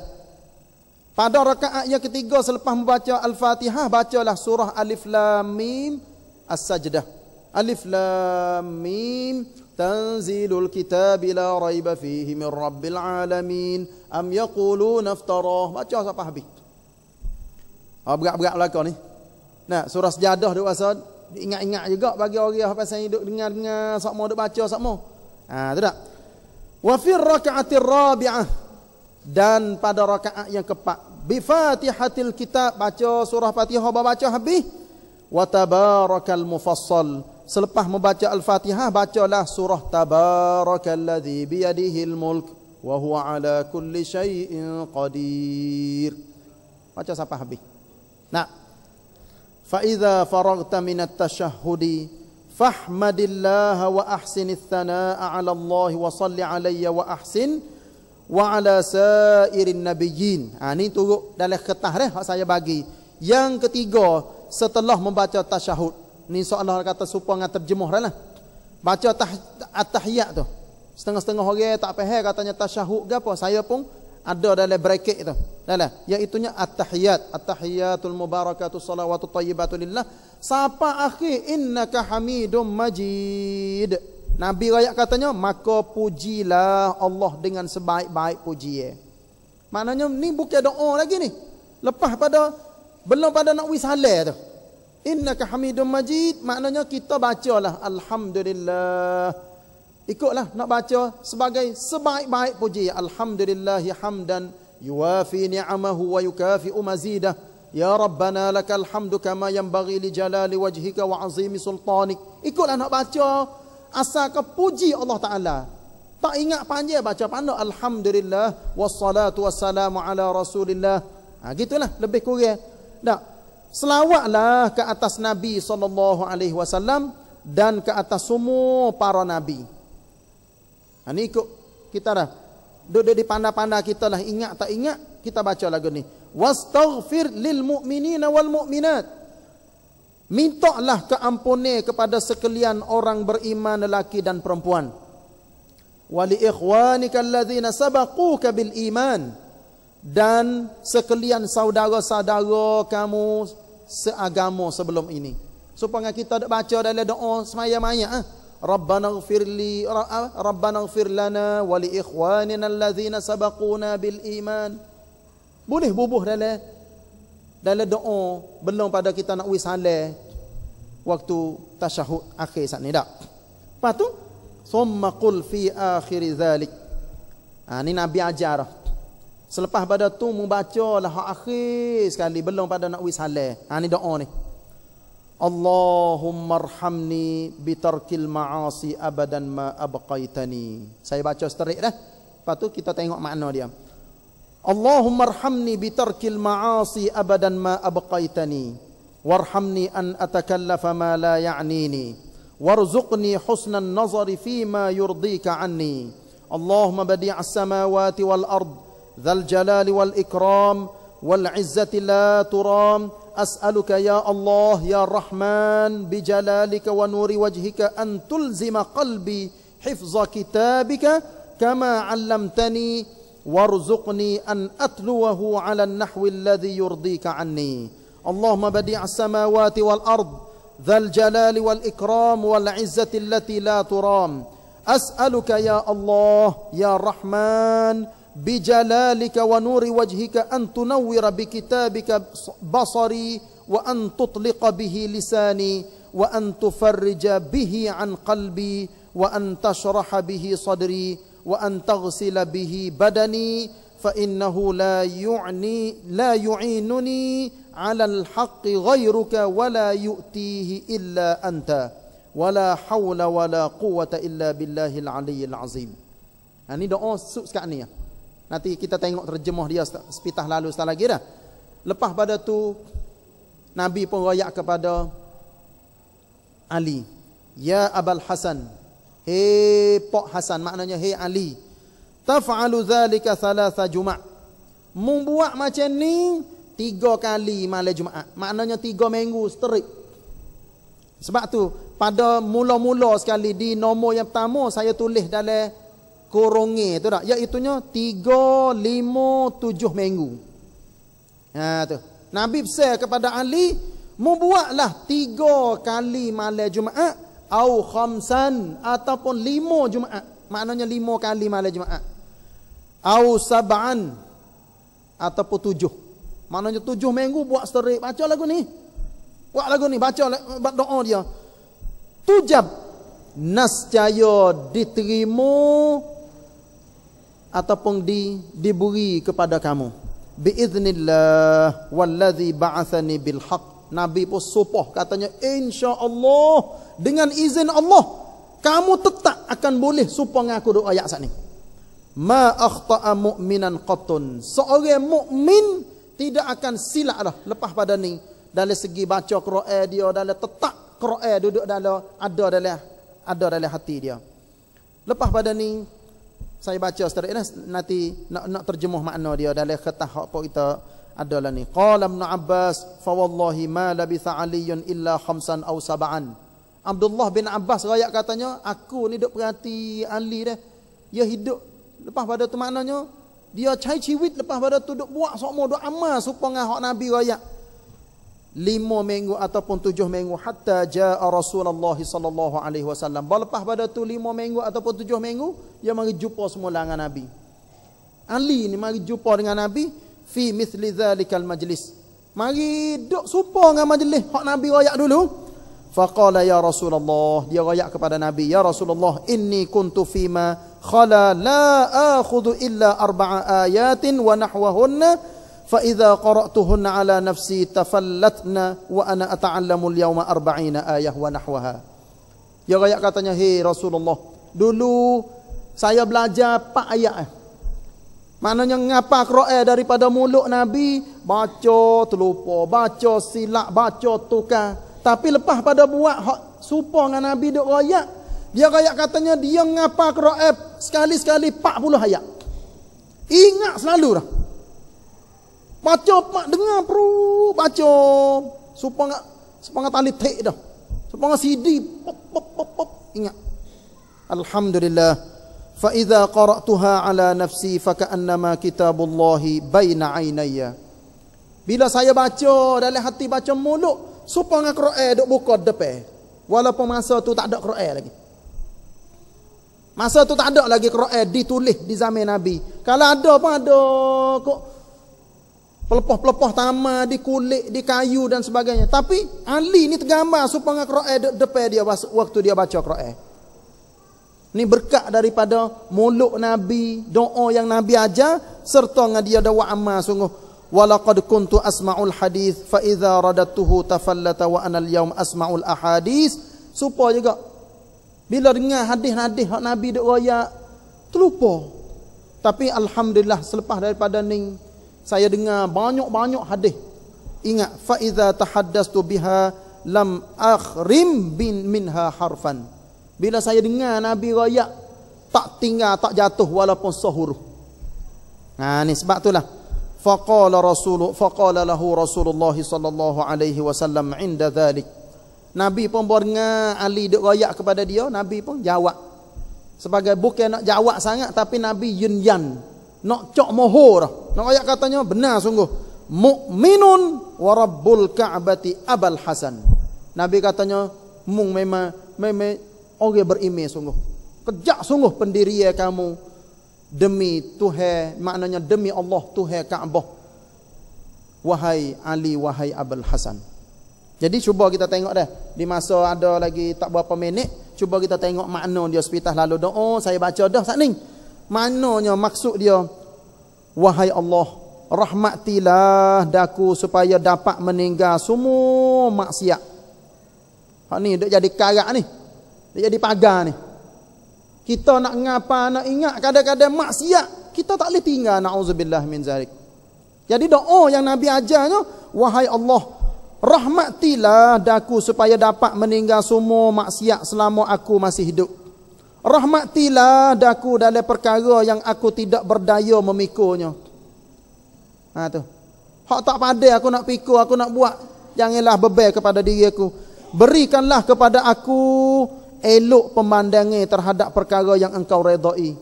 Pada rakaat yang ketiga selepas membaca Al-Fatihah, bacalah surah Alif Lam Mim As-Sajdah. Alif Lam Mim tanzilul kitabi la raiba fihi min rabbil alamin am yaquluna iftarah. Baca sampai habis. Berat-berat belaka ni. Nah, surah Sajadah duk rasa ingat-ingat juga bagi orang pasal duk dengar-dengar sakmo duk baca sakmo. Tu tak. Wa fi raka'atir rabi'ah, dan pada rakaat yang keempat, bi Fatihatil kitab, baca surah Fatihah baca habis. Wa tabarakal mufassal, selepas membaca Al-Fatihah bacalah surah Tabarakalladzi biyadihil mulk wa huwa ala kulli syai'in qadir. Baca sampai habis. Nah, fa idza faragta minat tasyahhudi fahmadillaha wa ahsinits tsanaa'a 'ala Allah wa shalli 'alayya wa ahsin wa 'ala sairin nabiyyin. Ni turut dalam kertas dah hak saya bagi. Yang ketiga, setelah membaca tasyahud. Ni seolah kata supaya dengan terjemuh dah lah. Baca at-tahiyat tu. Setengah-setengah orang tak faham katanya tasyahud ke apa. Saya pun ada dalam bracket tu. Dalam iaitunya at-tahiyat, at-tahiyatul mubarakatuh salawatu thayyibatu lillah sampai akhir innaka hamidum majid. Nabi rakyat katanya maka pujilah Allah dengan sebaik-baik pujian. Maknanya ni bukan doa lagi ni. Lepas pada belum pada nak wisalah tu. Innaka hamidum majid, maknanya kita bacalah alhamdulillah. Ikutlah nak baca sebagai sebaik-baik puji. Alhamdulillahi hamdan yuwafi ni'amahu wa yukafi'u mazidah. Ya Rabbana lakal hamdu kama yanbaghi li jalali wajhika wa azimi sultanik. Ikutlah nak baca asalkan puji Allah Ta'ala. Tak ingat panjang baca pandai alhamdulillah wassalatu wassalamu ala rasulillah. Gitulah lebih kurang. Tak. Selawatlah ke atas Nabi SAW dan ke atas semua para Nabi. Ini ikut kita dah. Duduk di pandai-pandai kita lah. Ingat tak ingat, kita baca lagu ni. Wastaghfir lil mu'minina wal mu'minat. Mintalah keampunan kepada sekalian orang beriman lelaki dan perempuan. Wali ikhwanika alladzina sabaquka bil iman. Dan sekalian saudara-saudara kamu seagama sebelum ini. Supaya kita baca dalam doa semaya-maya. Rabbana ighfir lana wa li ikhwanina allazina sabaquna bil iman. Boleh bubuh dalam doa belum pada kita nak wisalah waktu tasyahud akhir saat ni dak. Lepas tu summa qul fi akhir zalik. Ni Nabi ajar. Selepas pada tu membacalah hak akhir sekali belum pada nak wisalah. Ni doa ni. Allahumma arhamni bitarkil ma'asi abadan ma abqaitani. Saya baca seterik dah. Lepas tu kita tengok makna dia. Allahumma arhamni bitarkil ma'asi abadan ma abqaitani. Warhamni an atakallafa ma la ya'nini. Warzuqni husnan nazari fima yurdika anni. Allahumma badi'as samawati wal ard. Dhal jalali wal ikram. Wal izzati la turam. أسألك يا الله يا رحمن بجلالك ونور وجهك أن تلزم قلبي حفظ كتابك كما علمتني وارزقني أن أتلوه على النحو الذي يرضيك عني اللهم بديع السماوات والأرض ذا الجلال والإكرام والعزة التي لا ترام أسألك يا الله يا رحمن بجلالك ونور وجهك أن تنور بكتابك بصري وأن تطلق به لساني وأن تفرج به عن قلبي وأن تشرح به صدري وأن تغسل به بدني فإنه لا يعينني على الحق غيرك ولا يؤتيه إلا أنت ولا حول ولا قوة إلا بالله العلي العظيم. Ini doa sekarang ni. Nanti kita tengok terjemah dia sepitah lalu setelah lagi dah. Lepas pada tu Nabi pun royak kepada Ali. Ya Abul Hasan. Hei Pak Hasan, maknanya hei Ali. Taf'alu dhalika thalatha Jumat. Membuat macam ni 3 kali malam Jumaat. Maknanya 3 minggu straight. Sebab tu pada mula-mula sekali di nombor yang pertama saya tulis dalam korongi tu tak, iaitunya 3, 5, 7 minggu. Tu Nabi pesan kepada Ali, membuatlah 3 kali malam Jumaat au khamsan ataupun 5 Jumaat. Maknanya 5 kali malam Jumaat. Au sab'an ataupun 7. Maknanya 7 minggu buat serik. Baca lagu ni. Buat lagu ni. Baca doa dia. Tujab. Nascaya diterima ataupun diberi kepada kamu. Biiznillah wallazi ba'athani bil haq. Nabi pun sumpah katanya insya-Allah dengan izin Allah kamu tetap akan boleh sumpah dengan aku doa ayat saat ni. Ma akhta'a mu'minan qattun. Seorang mukmin tidak akan silap dah lepas pada ni dari segi baca Quran dia, dalam tetap Quran duduk dalam ada dalam hati dia. Lepas pada ni saya baca seterusnya nanti nak terjemuh makna dia dalam khatah apa kita adalah ni. Qala Ibn Abbas fa wallahi ma labitha aliyun illa khamsan aw sab'an. Abdullah bin Abbas rakyat katanya aku ni duk perhati Ali dah. Dia hidup lepas pada tu maknanya dia cai ciwit lepas pada tu duk buat sokmo duk amal supaya dengan hak Nabi rakyat. 5 minggu ataupun 7 minggu hatta jaa Rasulullah sallallahu alaihi wasallam. Lepas pada tu 5 minggu ataupun 7 minggu dia mari jumpa semula dengan Nabi. Ali ni mari jumpa dengan Nabi fi mithli zalikal majlis. Mari duk supa dengan majlis hak Nabi royak dulu. Faqala ya Rasulullah, dia royak kepada Nabi, ya Rasulullah, inni kuntu fima khala la akhudhu illa 4 ayatin wa nahwahunna. فإذا قرأتهن على نفسي تفلتنا وأنا أتعلم اليوم 40 آية ونحوها. Ya rakyat katanya, hei Rasulullah, dulu saya belajar 4 ayat. Maknanya ngapa Quran daripada mulut Nabi, baca terlupa, baca silap, baca tukar. Tapi lepas pada buat hak supa dengan Nabi duk rakyat, dia rakyat katanya dia ngapa Quran sekali-sekali 40 ayat. Ingat selalu dah. Baca mak dengar perlu baca supaya tali tek dah. Supaya CD pop ingat. Alhamdulillah. Fa idza qara'tuha ala nafsi fa ka'annama kitabullahi baina 'ainayya. Bila saya baca dalam hati baca mulut supaya Quran duk buka depan. Walaupun masa tu tak ada Quran lagi. Masa tu tak ada lagi Quran ditulis di zaman Nabi. Kalau ada pun ada kok pelepah-pelepah taman, di kulit, di kayu dan sebagainya. Tapi Ali ni tergambar supaya Quran depan dia waktu dia baca Quran. Ni berkat daripada mulut Nabi, doa yang Nabi ajar serta dengan dia dakwah amal sungguh. Walaqad kuntu asma'ul hadis fa idza radattuhu tafallata wa ana al-yawm asma'ul ahadis. Supaya juga bila dengar hadis-hadis hak Nabi duk royak terlupa. Tapi alhamdulillah selepas daripada ni saya dengar banyak-banyak hadis. Ingat, fa iza tahaddastu biha lam akhrim minha harfan. Bila saya dengar Nabi royak tak tinggal, tak jatuh walaupun sehuruf. Nah, ni sebab itulah faqala lahu Rasulullah sallallahu alaihi wasallam inda dhalik. Nabi pun dengar Ali duk royak kepada dia, Nabi pun jawab. Sebagai bukan nak jawab sangat tapi Nabi yunyan. Nak cok mohor dah. Nak ayat katanya benar sungguh. Mukminun wa rabbul ka'bati Abul Hasan. Nabi katanya mung memang orang beriman sungguh. Kejak sungguh pendirian kamu demi Tuhan, maknanya demi Allah Tuhan Kaabah. Wahai Ali, wahai Abul Hasan. Jadi cuba kita tengok dah. Di masa ada lagi tak berapa minit, cuba kita tengok makna dia sepitah lalu doa saya baca dah saat ni. Maknanya maksud dia, wahai Allah, rahmatilah daku supaya dapat meninggal semua maksiat. Hak ni duk jadi karak ni. Duk jadi pagar ni. Kita nak ngapa, nak ingat kadang-kadang maksiat, kita tak boleh tinggal, na'udzubillah min zalik. Jadi doa yang Nabi ajarnya, wahai Allah, rahmatilah daku supaya dapat meninggal semua maksiat selama aku masih hidup. Rahmatilah daku dalam perkara yang aku tidak berdaya memikulnya. Ha tu. Hak tak pandai aku nak pikul, aku nak buat, janganlah beban kepada diri aku. Berikanlah kepada aku elok pemandangan terhadap perkara yang engkau redai.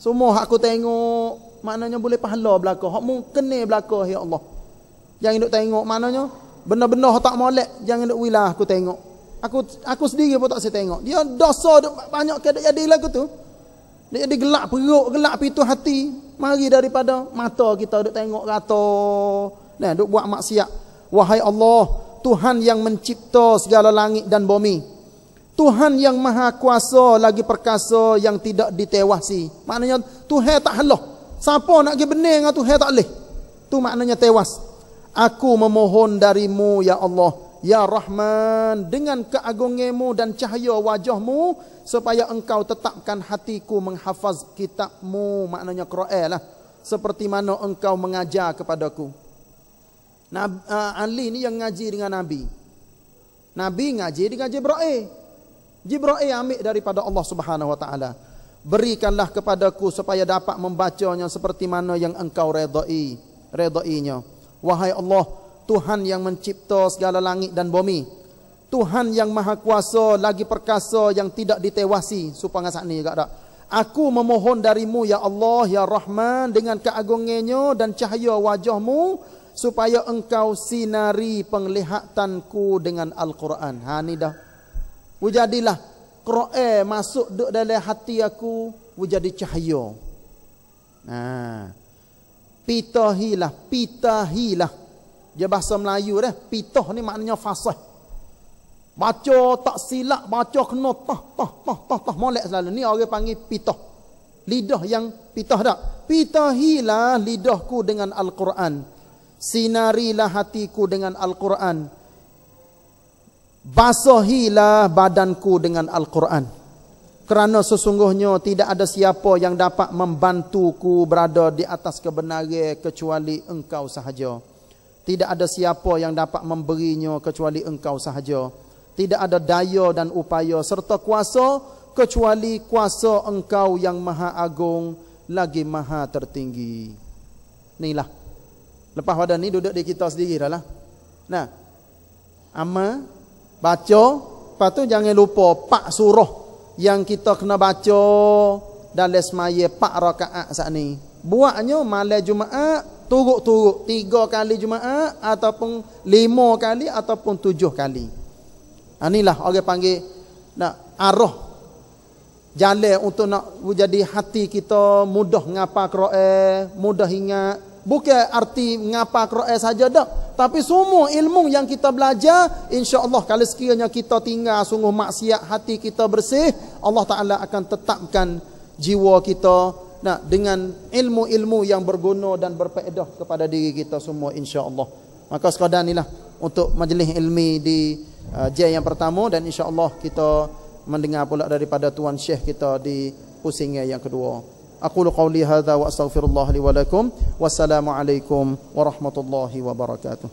Semua hak aku tengok, maknanya boleh pahala belaka. Hak mu kena belaka ya Allah. Jangan duk tengok maknanya benda-benda tak molek, jangan duk wilah aku tengok. Aku sendiri pun tak saya tengok. Dia dosa banyak ke jadi lagu tu. Dia jadi gelap perut, gelap pintu hati. Mari daripada mata kita duk tengok kata, nah, duk buat maksiat. Wahai Allah, Tuhan yang mencipta segala langit dan bumi, Tuhan yang maha kuasa lagi perkasa yang tidak ditewasi. Maknanya Tuhan tak halah. Siapa nak pergi benar dengan Tuhan tak boleh. Tu maknanya tewas. Aku memohon darimu ya Allah, ya Rahman, dengan keagunganmu dan cahaya wajahmu, supaya engkau tetapkan hatiku menghafaz kitabmu, maknanya Quran lah, seperti mana engkau mengajar kepadaku. Ali ni yang ngaji dengan Nabi. Nabi ngaji dengan Jibril. Jibril ambil daripada Allah Subhanahu wa taala. Berikanlah kepadaku supaya dapat membacanya seperti mana yang engkau redainya. Wahai Allah, Tuhan yang mencipta segala langit dan bumi, Tuhan yang maha kuasa lagi perkasa yang tidak ditewasi. Supaya ngasak ni juga tak. Aku memohon darimu ya Allah, ya Rahman, dengan keagungannya dan cahaya wajahmu, supaya engkau sinari penglihatanku dengan Al-Quran. Ha ni dah. Wujadilah Quran masuk duk dalam hati aku, wujadi cahaya. Pitahilah. Dia bahasa Melayu dah. Pitah ni maknanya fasih. Baca tak silap, baca kena tah molek selalu. Ni orang panggil pitah. Lidah yang pitah tak? Pitahilah lidahku dengan Al-Quran. Sinarilah hatiku dengan Al-Quran. Basahilah badanku dengan Al-Quran. Kerana sesungguhnya tidak ada siapa yang dapat membantuku berada di atas kebenaran kecuali engkau sahaja. Tidak ada siapa yang dapat memberinya kecuali engkau sahaja. Tidak ada daya dan upaya serta kuasa kecuali kuasa engkau yang maha agung lagi maha tertinggi. Inilah. Lepas pada ni duduk di kita sendiri dah lah. Nah, amal, baca, lepas tu jangan lupa 4 surah yang kita kena baca dalam semaya 4 rakaat saat ni. Buatnya malam Jumaat, turut-turut 3 kali Jumaat, ataupun 5 kali, ataupun 7 kali. Inilah orang panggil nak arah jalan untuk nak jadi hati kita mudah ngapa Quran, mudah ingat. Bukan arti ngapa Quran saja dak, tapi semua ilmu yang kita belajar, insya-Allah kalau sekiranya kita tinggal sungguh maksiat, hati kita bersih, Allah Taala akan tetapkan jiwa kita dengan ilmu-ilmu yang berguna dan berfaedah kepada diri kita semua, insya-Allah. Maka sekadar inilah untuk majlis ilmi di jam yang pertama, dan insya-Allah kita mendengar pula daripada tuan syekh kita di pusingan yang kedua. Aqulu qawli hadza wa astaghfirullah li wa lakum. Wassalamu alaikum warahmatullahi wabarakatuh.